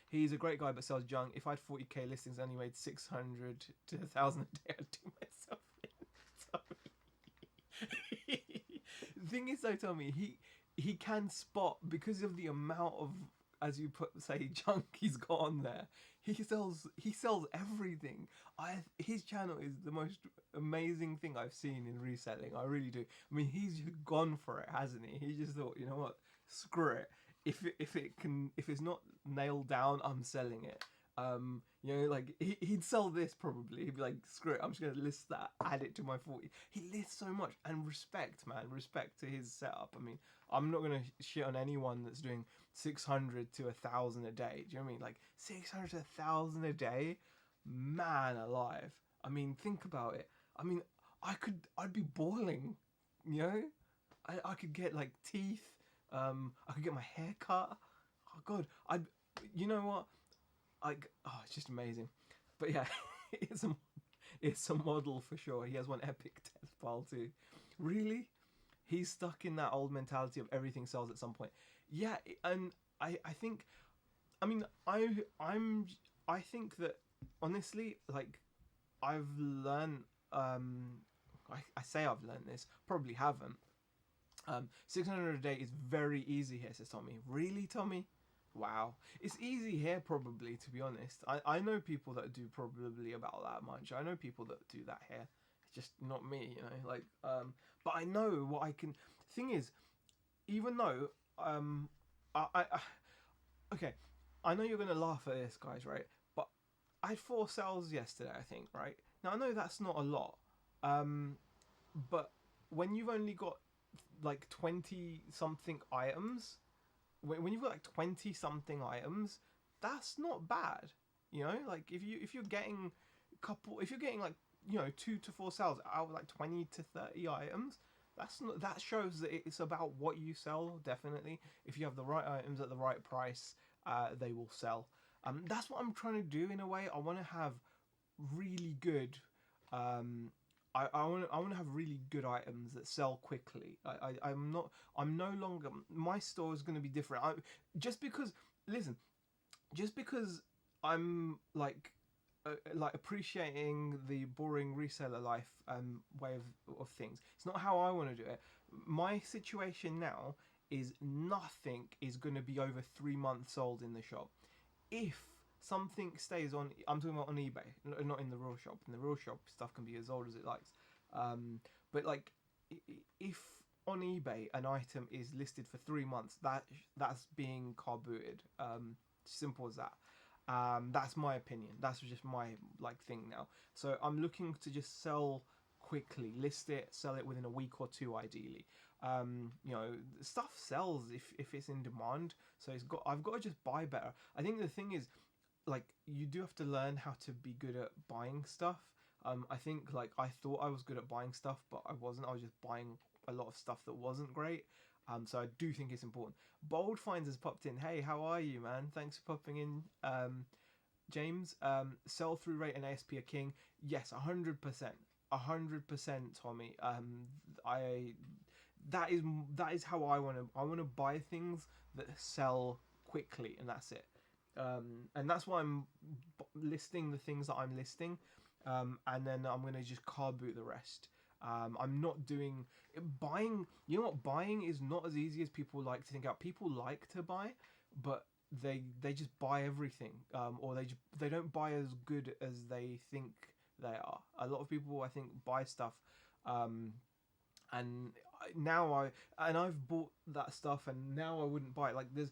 he's a great guy but sells junk. If I had 40k listings and only made 600 to 1,000 a day, I'd do myself in. The thing is, though, Tommy, he can spot, because of the amount of, as you say, junk he's got on there. He sells everything. His channel is the most amazing thing I've seen in reselling. I really do. I mean, he's gone for it, hasn't he? He just thought, you know what, screw it. If it's not nailed down, I'm selling it. You know, like he'd sell this probably. He'd be like, screw it, I'm just gonna list that, add it to my 40. He lists so much, and respect, man, respect to his setup. I mean, I'm not gonna shit on anyone that's doing 600 to 1,000 a day. Do you know what I mean? Like 600 to 1,000 a day, man alive. I mean, think about it. I mean, I'd be boiling. You know, I could get like teeth. I could get my hair cut. Oh God, you know what? It's just amazing. But yeah, it's a model for sure. He has one epic death pile too. Really? He's stuck in that old mentality of everything sells at some point. Yeah, and I think, I mean, I think that honestly, like, I've learned. I say I've learned this. Probably haven't. 600 a day is very easy here, says Tommy. Really, Tommy? Wow. It's easy here, probably, to be honest. I know people that do probably about that much. I know people that do that here. It's just not me, you know? Like, but I know what I can. Thing is, even though, I okay, I know you're going to laugh at this, guys, right? But I had 4 sales yesterday, I think, right? Now, I know that's not a lot. But when you've only got like 20 something items, when you've got like 20 something items, that's not bad. You know, like if you're getting if you're getting like, you know, 2 to 4 sales out of like 20 to 30 items, that's not, that shows that it's about what you sell. Definitely, if you have the right items at the right price, they will sell. That's what I'm trying to do in a way. I want to have really good um, I want to have really good items that sell quickly. I'm no longer, my store is going to be different. Just because, listen, just because I'm like appreciating the boring reseller life way of things. It's not how I want to do it. My situation now is nothing is going to be over 3 months old in the shop. If something stays on, I'm talking about on eBay, not in the real shop. In the real shop, stuff can be as old as it likes. But like, if on eBay an item is listed for 3 months, that's being car booted. Simple as that. That's my opinion. That's just my like thing now. So I'm looking to just sell quickly, list it, sell it within a week or two, ideally. You know, stuff sells if it's in demand. So I've got to just buy better. I think the thing is, like, you do have to learn how to be good at buying stuff. I think like I thought I was good at buying stuff, but I wasn't. I was just buying a lot of stuff that wasn't great. So I do think it's important. Bold Finds has popped in. Hey, how are you, man? Thanks for popping in. James, sell through rate and ASP are king. Yes, 100%, 100%, Tommy. I that is how I want to buy things that sell quickly, and that's it. And that's why I'm listing the things that I'm listing, and then I'm gonna just car boot the rest. I'm not doing buying. You know what? Buying is not as easy as people like to think out. People like to buy, but they just buy everything, or they don't buy as good as they think they are. A lot of people, I think, buy stuff, and I've bought that stuff, and now I wouldn't buy it. Like there's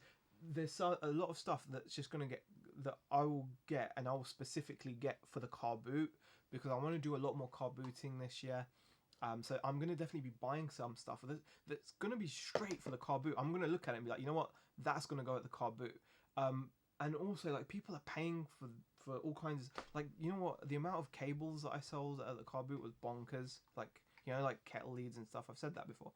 a lot of stuff that's just gonna get that I will get, and I will specifically get for the car boot, because I want to do a lot more car booting this year. So I'm gonna definitely be buying some stuff that's gonna be straight for the car boot. I'm gonna look at it and be like, you know what, that's gonna go at the car boot. And also, like, people are paying for all kinds of, like, you know what, the amount of cables that I sold at the car boot was bonkers. Like, you know, like kettle leads and stuff. I've said that before.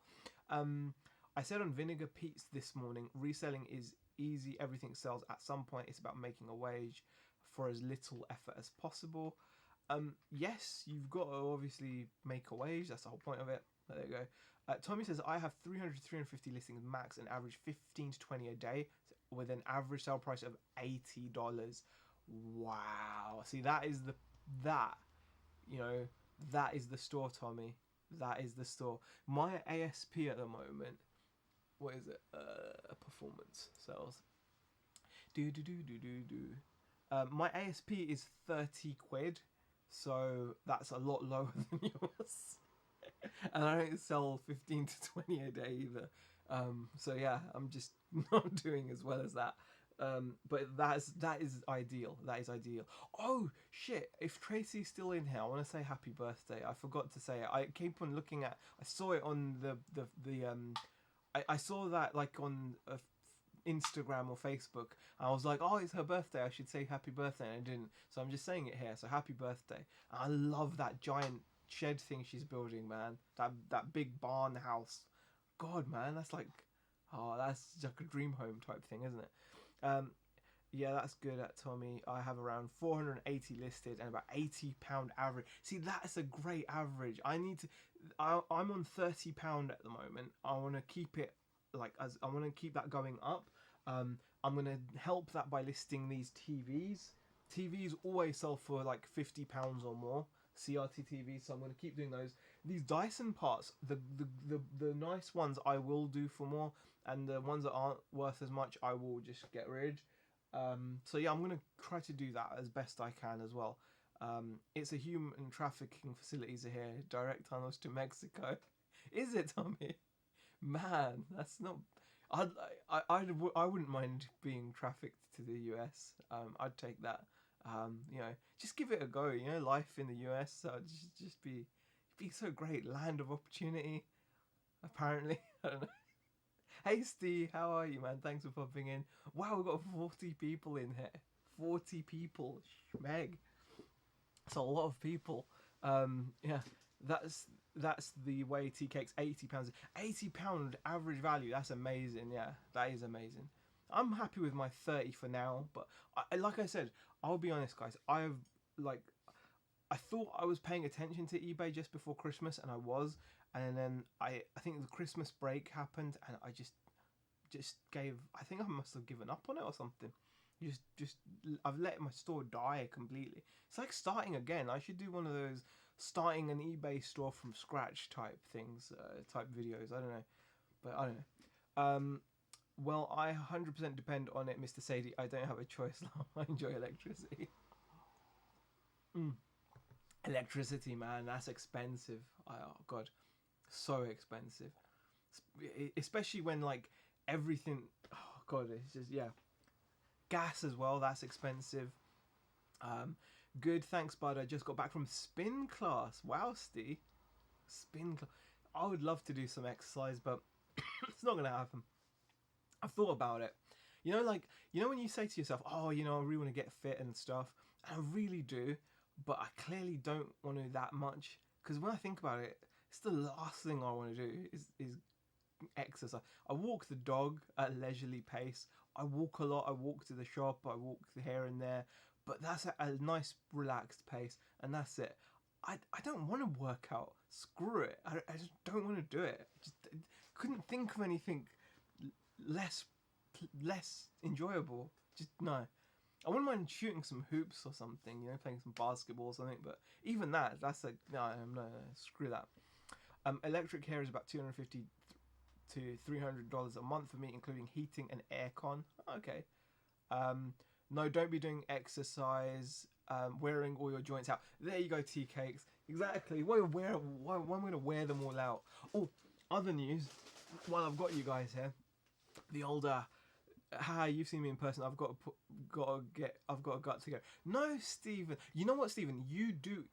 I said on Vinegar Pete's this morning, reselling is easy. Everything sells at some point. It's about making a wage for as little effort as possible. Yes, you've got to obviously make a wage. That's the whole point of it. There you go. Tommy says, I have 300 to 350 listings max and average 15 to 20 a day with an average sale price of $80. Wow. See, that is the store, Tommy. That is the store. My ASP at the moment, what is it? Performance sales. My ASP is 30 quid. So that's a lot lower than yours. And I don't sell 15 to 20 a day either. So yeah, I'm just not doing as well as that. But that is ideal. That is ideal. Oh shit! If Tracy's still in here, I want to say happy birthday. I forgot to say it. I keep on looking at. I saw it on I saw that like on Instagram or Facebook. I was like, oh, it's her birthday. I should say happy birthday, and I didn't. So I'm just saying it here. So happy birthday! And I love that giant shed thing she's building, man. That big barn house. God, man, that's like a dream home type thing, isn't it? Yeah, that's good at Tommy. I have around 480 listed and about £80 average. See, that's a great average. I'm on £30 at the moment. I want to keep it I want to keep that going up. I'm going to help that by listing these TVs. TVs always sell for like £50 or more. CRT TVs, so I'm going to keep doing those. These Dyson parts, the nice ones I will do for more, and the ones that aren't worth as much I will just get rid. So yeah, I'm going to try to do that as best I can as well. It's a human trafficking facilities here, direct tunnels to Mexico. Is it, Tommy? Man, that's not. I wouldn't mind being trafficked to the US. I'd take that. You know, just give it a go. You know, life in the US just be so great, land of opportunity. Apparently, I don't know. Hey Steve, how are you, man? Thanks for popping in. Wow, we've got 40 people in here. 40 people, Meg. It's a lot of people. Yeah, that's the way tea cakes. £80. £80 average value. That's amazing. Yeah, that is amazing. I'm happy with my 30 for now, but like I said, I'll be honest, guys. I thought I was paying attention to eBay just before Christmas, and I was, and then I think the Christmas break happened, and I just gave. I think I must have given up on it or something. Just I've let my store die completely. It's like starting again. I should do one of those starting an eBay store from scratch type things, type videos. I don't know, but I don't know. Well, I 100% depend on it, Mr. Sadie. I don't have a choice now. I enjoy electricity. Electricity, man, that's expensive. Oh god, so expensive. Especially when like everything. Oh god, it's just yeah. Gas as well. That's expensive. Good. Thanks, bud. I just got back from spin class. Wow, Steve. Spin class. I would love to do some exercise, but it's not gonna happen. I've thought about it. You know, like when you say to yourself, "Oh, you know, I really want to get fit and stuff," and I really do, but I clearly don't want to that much. Because when I think about it, it's the last thing I want to do is exercise. I walk the dog at a leisurely pace. I walk a lot. I walk to the shop. I walk here and there, but that's at a nice, relaxed pace, and that's it. I don't want to work out. Screw it. I just don't want to do it. Just couldn't think of anything less enjoyable. Just no. I wouldn't mind shooting some hoops or something, you know, playing some basketball or something. But even that's like no, screw that. Electric hair is about $250 to $300 a month for me, including heating and aircon. Okay. No, don't be doing exercise. Wearing all your joints out. There you go, tea cakes. Exactly. Why am I going to wear them all out? Oh, other news. While I've got you guys here, the older. Hi, you've seen me in person. I've got a gut to go. No, Stephen. You know what, Stephen? You do.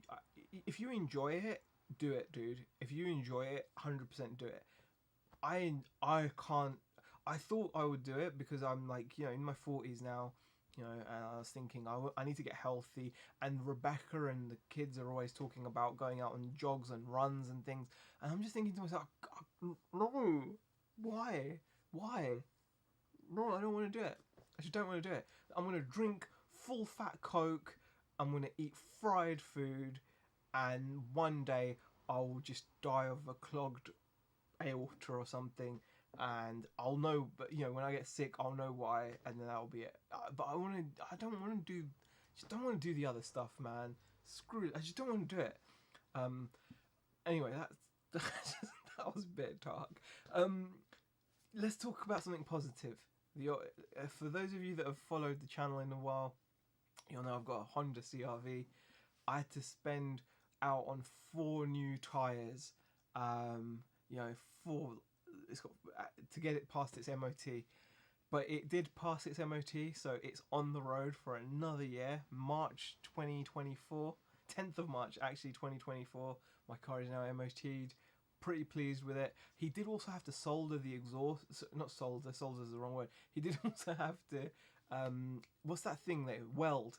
If you enjoy it, do it, dude. If you enjoy it, 100% do it. I can't. I thought I would do it because I'm like, you know, in my 40s now. You know, and I was thinking I need to get healthy. And Rebecca and the kids are always talking about going out on jogs and runs and things. And I'm just thinking to myself, no, why? No, I don't want to do it. I just don't want to do it. I'm going to drink full fat Coke. I'm going to eat fried food. And one day I'll just die of a clogged aorta or something. And I'll know, but you know, when I get sick, I'll know why, and then that'll be it. But I don't want to do the other stuff, man. Screw it. I just don't want to do it. Anyway, that was a bit dark. Let's talk about something positive. For those of you that have followed the channel in a while, you'll know I've got a Honda CR-V. I had to spend out on 4 new tyres. You know, 4. It's got to get it past its MOT, but it did pass its MOT, so it's on the road for another year. March 2024, 10th of March actually 2024. My car is now MOT'd. Pretty pleased with it. He did also have to solder the exhaust. Not solder. Solder is the wrong word. He did also have to what's that thing that weld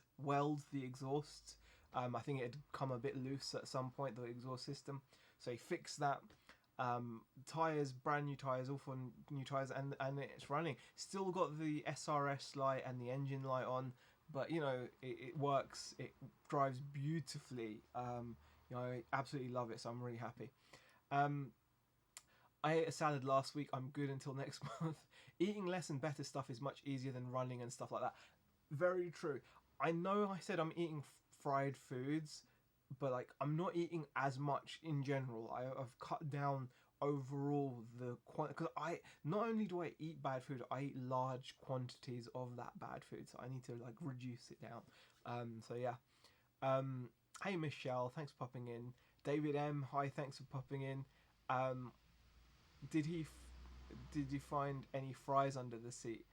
the exhaust. I think it had come a bit loose at some point, the exhaust system. So he fixed that. Tires, brand new tires, all for new tires, and it's running. Still got the SRS light and the engine light on, but you know it works. It drives beautifully. You know, I absolutely love it, so I'm really happy. I ate a salad last week. I'm good until next month. Eating less and better stuff is much easier than running and stuff like that. Very true. I know I said I'm eating fried foods, but like I'm not eating as much in general. I've cut down overall the quantity, because I not only do I eat bad food, I eat large quantities of that bad food, so I need to like reduce it down. So yeah. Hey Michelle, thanks for popping in. David M, hi, thanks for popping in. Um, did he did you find any fries under the seat?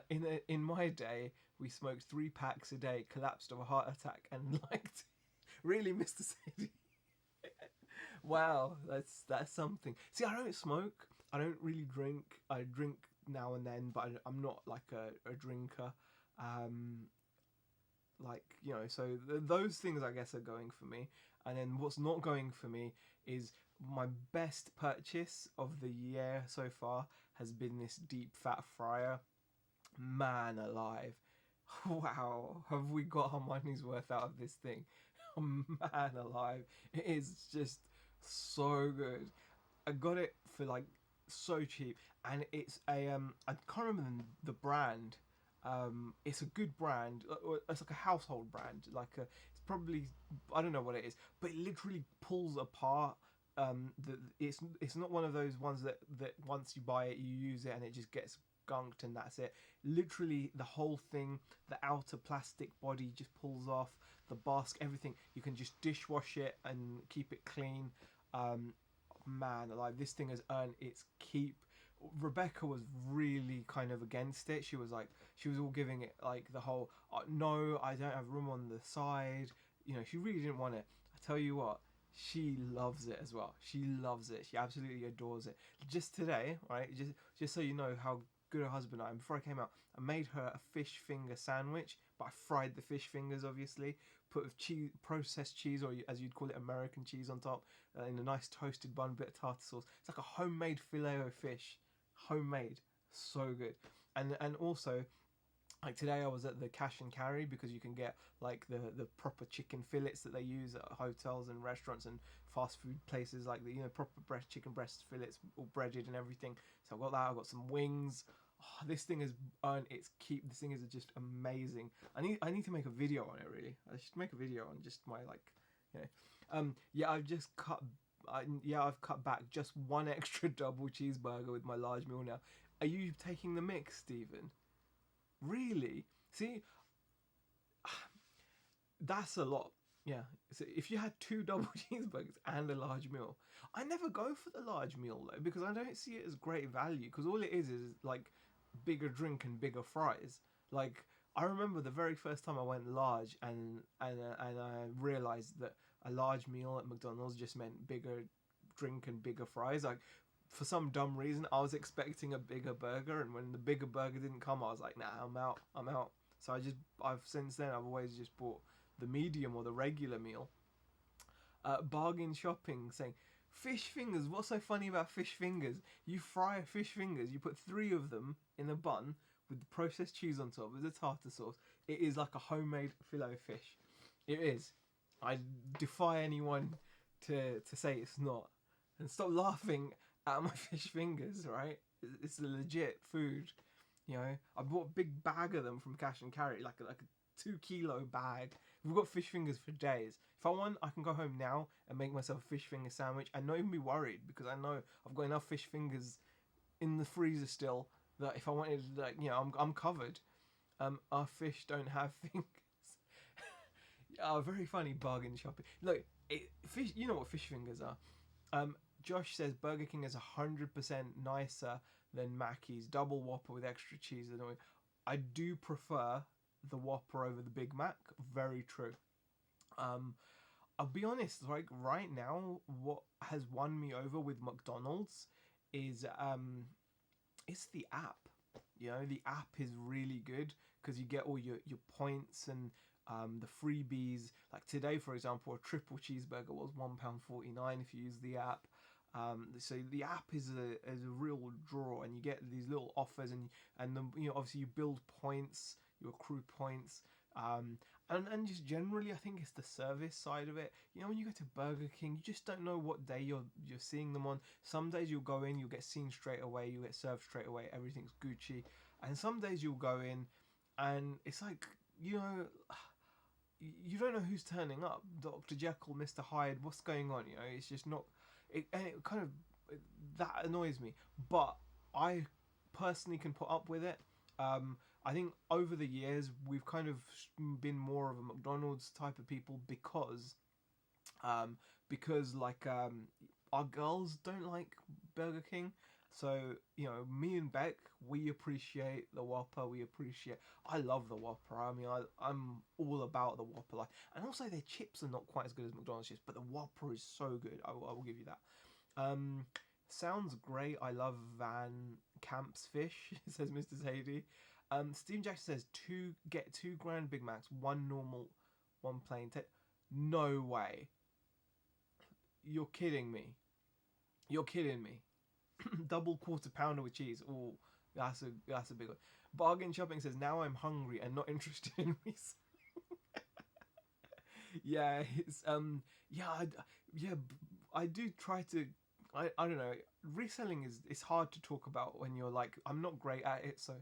In my day, we smoked 3 packs a day, collapsed of a heart attack, and liked really, Mr. Sadie. Wow, that's something. See, I don't smoke. I don't really drink. I drink now and then, but I'm not like a drinker. Um, like so those things I guess are going for me. And then what's not going for me is my best purchase of the year so far has been this deep fat fryer. Man alive. Wow, have we got our money's worth out of this thing? Man alive, it is just so good. I got it for like so cheap, and it's a I can't remember the brand. It's a good brand. It's like a household brand. It's probably, I don't know what it is, but it literally pulls apart. It's not one of those ones that once you buy it, you use it and it just gets gunked and that's it. Literally, the whole thing, the outer plastic body just pulls off. The basket, everything. You can just dishwash it and keep it clean. Um, Man, like this thing has earned its keep. Rebecca was really kind of against it. She was all giving it like the whole, no, I don't have room on the side. She really didn't want it. I tell you what, she loves it as well. She loves it. She absolutely adores it. Just today, right? Just so you know how good a husband I am. Before I came out, I made her a fish finger sandwich, but I fried the fish fingers, obviously. Put with cheese, processed cheese, or as you'd call it, American cheese on top, in a nice toasted bun, bit of tartar sauce. It's like a homemade filet o fish, homemade, so good. And also, like today I was at the cash and carry, because you can get like the proper chicken fillets that they use at hotels and restaurants and fast food places, like the proper chicken breast fillets, all breaded and everything. So I got that. I got some wings. Oh, this thing has earned its keep. This thing is just amazing. I need to make a video on it, really. I should make a video on just my yeah, I've cut back just one extra double cheeseburger with my large meal now. Are you taking the mix, Stephen? Really? See, that's a lot. Yeah. So if you had two double cheeseburgers and a large meal, I never go for the large meal though, because I don't see it as great value. Because all it is like bigger drink and bigger fries. Like I remember the very first time I went large, and I realized that a large meal at McDonald's just meant bigger drink and bigger fries. Like for some dumb reason, I was expecting a bigger burger, and when the bigger burger didn't come, I was like, nah, I'm out. I'm out. So I've since then I've always just bought the medium or the regular meal. Bargain shopping saying, fish fingers. What's so funny about fish fingers? You fry fish fingers. You put 3 of them in a bun with the processed cheese on top with the tartar sauce. It is like a homemade filet of fish. It is. I defy anyone to say it's not. And stop laughing at my fish fingers, right? It's a legit food. I bought a big bag of them from Cash and Carry, like a 2 kilo bag. We've got fish fingers for days. If I want, I can go home now and make myself a fish finger sandwich and not even be worried, because I know I've got enough fish fingers in the freezer still that if I wanted, I'm covered. Our fish don't have fingers. Very funny bargain shopping. Look, fish. You know what fish fingers are. Josh says Burger King is 100% nicer than Mackey's double Whopper with extra cheese. I do prefer the Whopper over the Big Mac. Very true. I'll be honest, like right now, what has won me over with McDonald's is it's the app. The app is really good because you get all your points and the freebies. Like today, for example, a triple cheeseburger was £1.49 if you use the app. So the app is a real draw, and you get these little offers, and obviously you build points, you accrue points, and just generally I think it's the service side of it. When you go to Burger King, you just don't know what day you're seeing them on. Some days you'll go in, you'll get seen straight away, you'll get served straight away, everything's Gucci, and some days you'll go in, and it's like you don't know who's turning up. Dr. Jekyll, Mr. Hyde, what's going on? You know, it's just not. And it kind of that annoys me. But I personally can put up with it. I think over the years we've kind of been more of a McDonald's type of people because our girls don't like Burger King. So, you know, me and Beck, we appreciate the Whopper. I love the Whopper. I mean, I'm all about the Whopper. Like, and also their chips are not quite as good as McDonald's chips, but the Whopper is so good. I will give you that. Sounds great. I love Van Camp's fish, says Mr. Sadie. Steve Jackson says get 2 grand Big Macs, 1 normal, 1 plain. No way. You're kidding me. Double quarter pounder with cheese. Oh, that's a big one. Bargain Shopping says now I'm hungry and not interested in reselling. Yeah, it's I do try to. I don't know. Reselling it's hard to talk about when you're like, I'm not great at it, so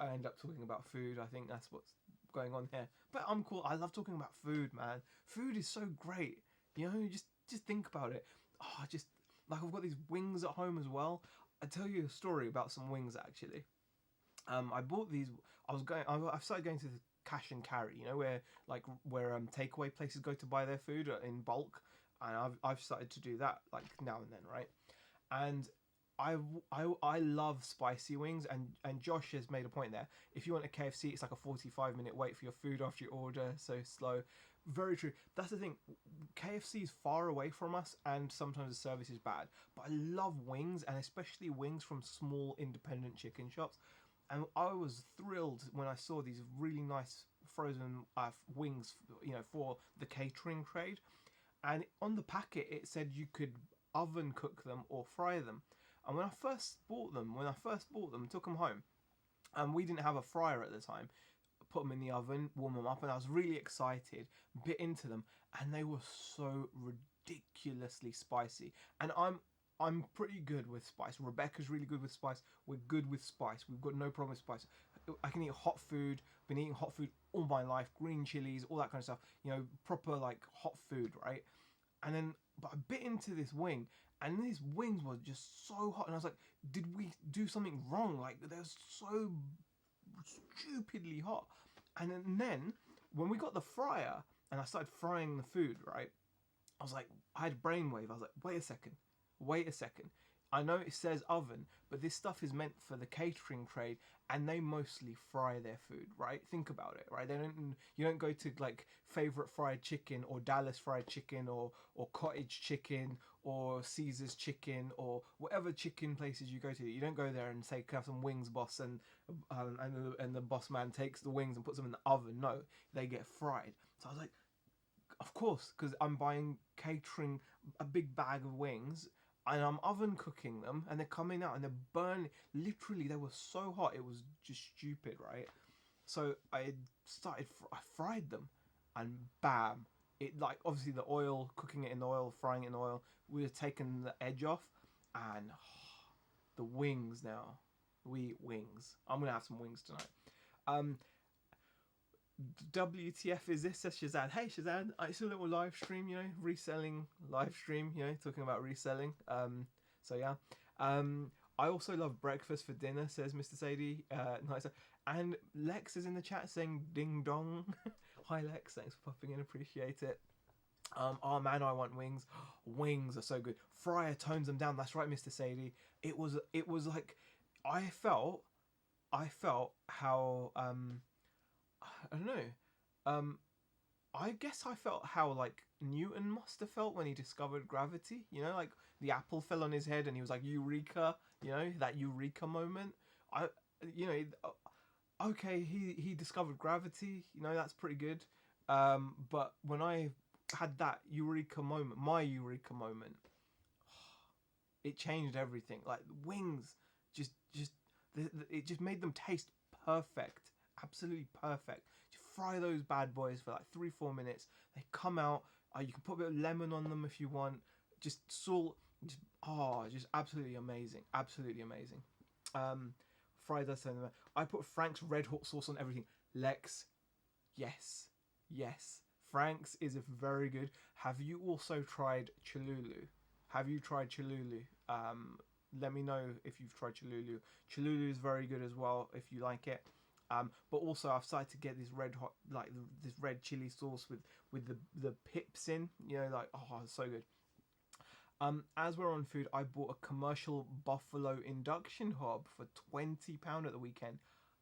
I end up talking about food. I think that's what's going on here. But I'm cool. I love talking about food, man. Food is so great. You know, just think about it. Oh, just like I've got these wings at home as well. I'll tell you a story about some wings actually. I bought these. I've started going to the cash and carry. You know where takeaway places go to buy their food in bulk, and I've started to do that like now and then, right? And I love spicy wings, and Josh has made a point there. If you want a KFC, it's like a 45-minute wait for your food after you order, so slow. Very true. That's the thing. KFC is far away from us, and sometimes the service is bad. But I love wings, and especially wings from small independent chicken shops. And I was thrilled when I saw these really nice frozen wings, you know, for the catering trade. And on the packet, it said you could oven cook them or fry them. And when I first bought them, took them home, and we didn't have a fryer at the time. Put them in the oven, warm them up, and I was really excited. Bit into them, and they were so ridiculously spicy. And I'm pretty good with spice. Rebecca's really good with spice. We're good with spice. We've got no problem with spice. I can eat hot food. Been eating hot food all my life. Green chilies, all that kind of stuff. You know, proper like hot food, right? And then, but I bit into this wing, and these wings were just so hot, and I was like, did we do something wrong? Like they're so stupidly hot. And then when we got the fryer and I started frying the food, right, I was like, I had brainwave. I was like, wait a second. I know it says oven, but this stuff is meant for the catering trade, and they mostly fry their food, right? Think about it, right? You don't go to like Favorite Fried Chicken or Dallas Fried Chicken or Cottage Chicken or Caesar's Chicken or whatever chicken places you go to. You don't go there and say, "Can I have some wings, boss?" and the boss man takes the wings and puts them in the oven. No, they get fried. So I was like, of course, because I'm buying catering a big bag of wings. And I'm oven cooking them, and they're coming out, and they're burning. Literally, they were so hot, it was just stupid, right? So I fried them, and bam! It like obviously the oil, cooking it in oil, frying it in oil. We had taken the edge off, and the wings now. We eat wings. I'm gonna have some wings tonight. WTF is this, says Shazad. Hey Shazad, it's a little live stream, you know, reselling live stream, you know, talking about reselling. So yeah. I also love breakfast for dinner, says Mr. Sadie. Nice. And Lex is in the chat saying ding dong. Hi Lex, thanks for popping in, appreciate it. Oh man, I want wings. Wings are so good. Fryer tones them down. That's right, Mr. Sadie. It was like I felt how I don't know. I guess I felt how like Newton must have felt when he discovered gravity. You know, like the apple fell on his head and he was like, "Eureka!" You know, that eureka moment. Okay, he discovered gravity. You know, that's pretty good. But when I had that eureka moment, my eureka moment, it changed everything. Like wings, it just made them taste perfect. Absolutely perfect. Just fry those bad boys for like 3-4 minutes. They come out. You can put a bit of lemon on them if you want. Just salt. Just absolutely amazing. Absolutely amazing. Fried us. I put Frank's Red Hot sauce on everything. Lex, yes. Yes, Frank's is very good. Have you also tried Cholulu? Have you tried Cholulu? Let me know if you've tried Cholulu. Cholulu is very good as well if you like it. But also I've started to get this red hot, like this red chili sauce with the pips in. You know, like oh, it's so good. As we're on food, I bought a commercial buffalo induction hob for £20 at the weekend.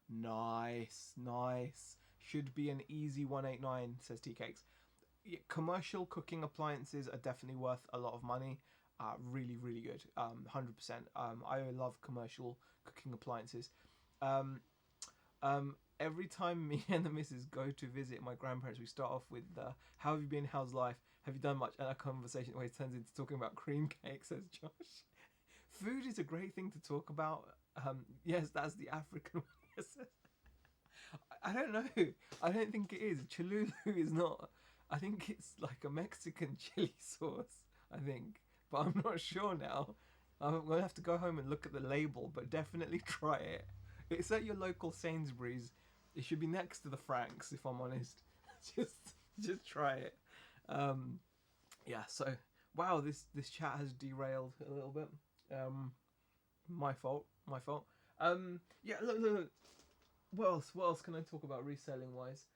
Nice, nice. Should be an easy 189, says Tea Cakes. Yeah, commercial cooking appliances are definitely worth a lot of money. Really, really good. 100%. I love commercial cooking appliances. Um, every time me and the missus go to visit my grandparents, we start off with "How have you been? How's life? Have you done much?" And our conversation always turns into talking about cream cake, says Josh. Food is a great thing to talk about. Yes, that's the African one. Yes. I don't know. I don't think it is. Cholulu is not. I think it's like a Mexican chili sauce. I think, but I'm not sure now. I'm gonna have to go home and look at the label, but definitely try it. It's at your local Sainsbury's. It should be next to the Franks, if I'm honest. just, just try it. Um, yeah. So, wow, this chat has derailed a little bit. My fault. My fault. Yeah. Look. What else can I talk about reselling wise?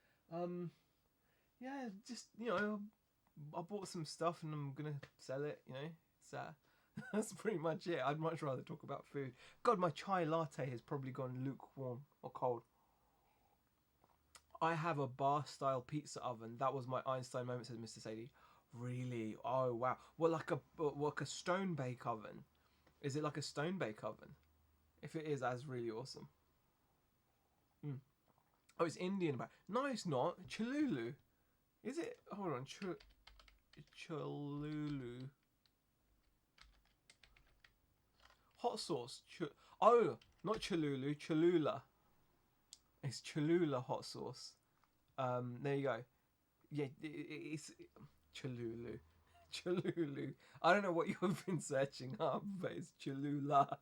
Yeah, just I bought some stuff and I'm gonna sell it. It's that's pretty much it. I'd much rather talk about food. God, my chai latte has probably gone lukewarm or cold. I have a bar style pizza oven. That was my Einstein moment, says Mr. Sadie. Really? Oh wow. Well, like a stone bake oven. Is it like a stone bake oven? If it is, that's really awesome. Mm. Oh, it's Indian. No, it's not. Cholulu. Is it? Hold on. Cholulu. Hot sauce. Oh, not Cholulu. Cholula. It's Cholula hot sauce. There you go. Yeah, it's Cholulu. Cholulu. I don't know what you've been searching up, but it's Cholula.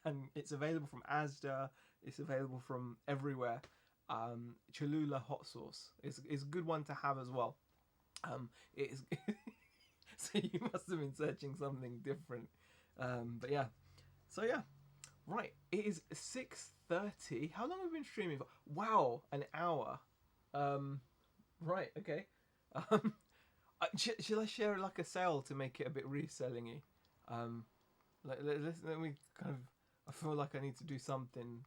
And it's available from Asda. It's available from everywhere. Cholula hot sauce. It's a good one to have as well. It is. So you must have been searching something different. But yeah. So yeah. Right. It is 6:30. How long have we been streaming for? Wow, an hour. Right. Okay. Um, shall I share like a sale to make it a bit reselling-y? Let me kind of. I feel like I need to do something.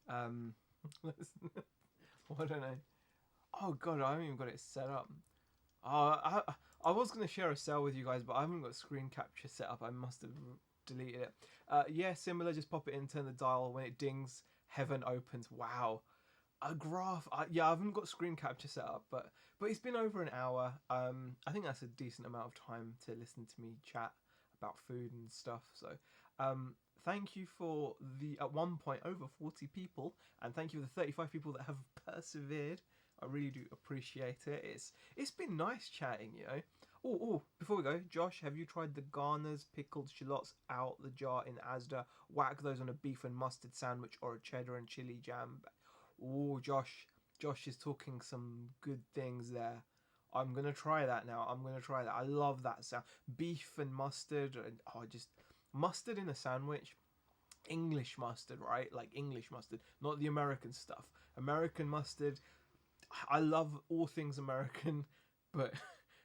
Um, I don't know. Oh god, I haven't even got it set up. I was gonna share a cell with you guys, but I haven't got screen capture set up. I must have deleted it. Yeah, similar. Just pop it in, turn the dial. When it dings, heaven opens. Wow, a graph. Yeah, I haven't got screen capture set up, but it's been over an hour. I think that's a decent amount of time to listen to me chat about food and stuff. So, thank you for the at one point over 40 people, and thank you for the 35 people that have persevered. I really do appreciate it. It's been nice chatting. Oh, before we go, Josh, have you tried the Garner's pickled shallots out the jar in Asda? Whack those on a beef and mustard sandwich or a cheddar and chili jam. Oh, Josh is talking some good things there. I'm gonna try that now. I'm gonna try that. I love that sound. Beef and mustard, and just mustard in a sandwich. English mustard, right? Like English mustard, not the American stuff. American mustard. I love all things American, but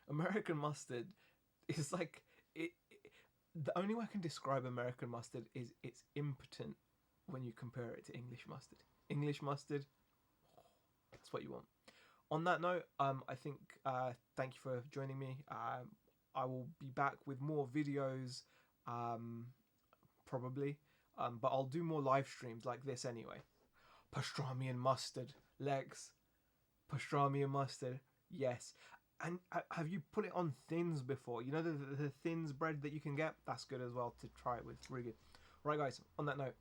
American mustard is like the only way I can describe American mustard is it's impotent when you compare it to English mustard. English mustard, that's what you want. On that note, I think thank you for joining me. I will be back with more videos, probably, but I'll do more live streams like this anyway. Pastrami and mustard, Lex. Pastrami and mustard, yes. And have you put it on thins before? You know the thins bread that you can get? That's good as well to try it with. Really good. Right, guys, on that note,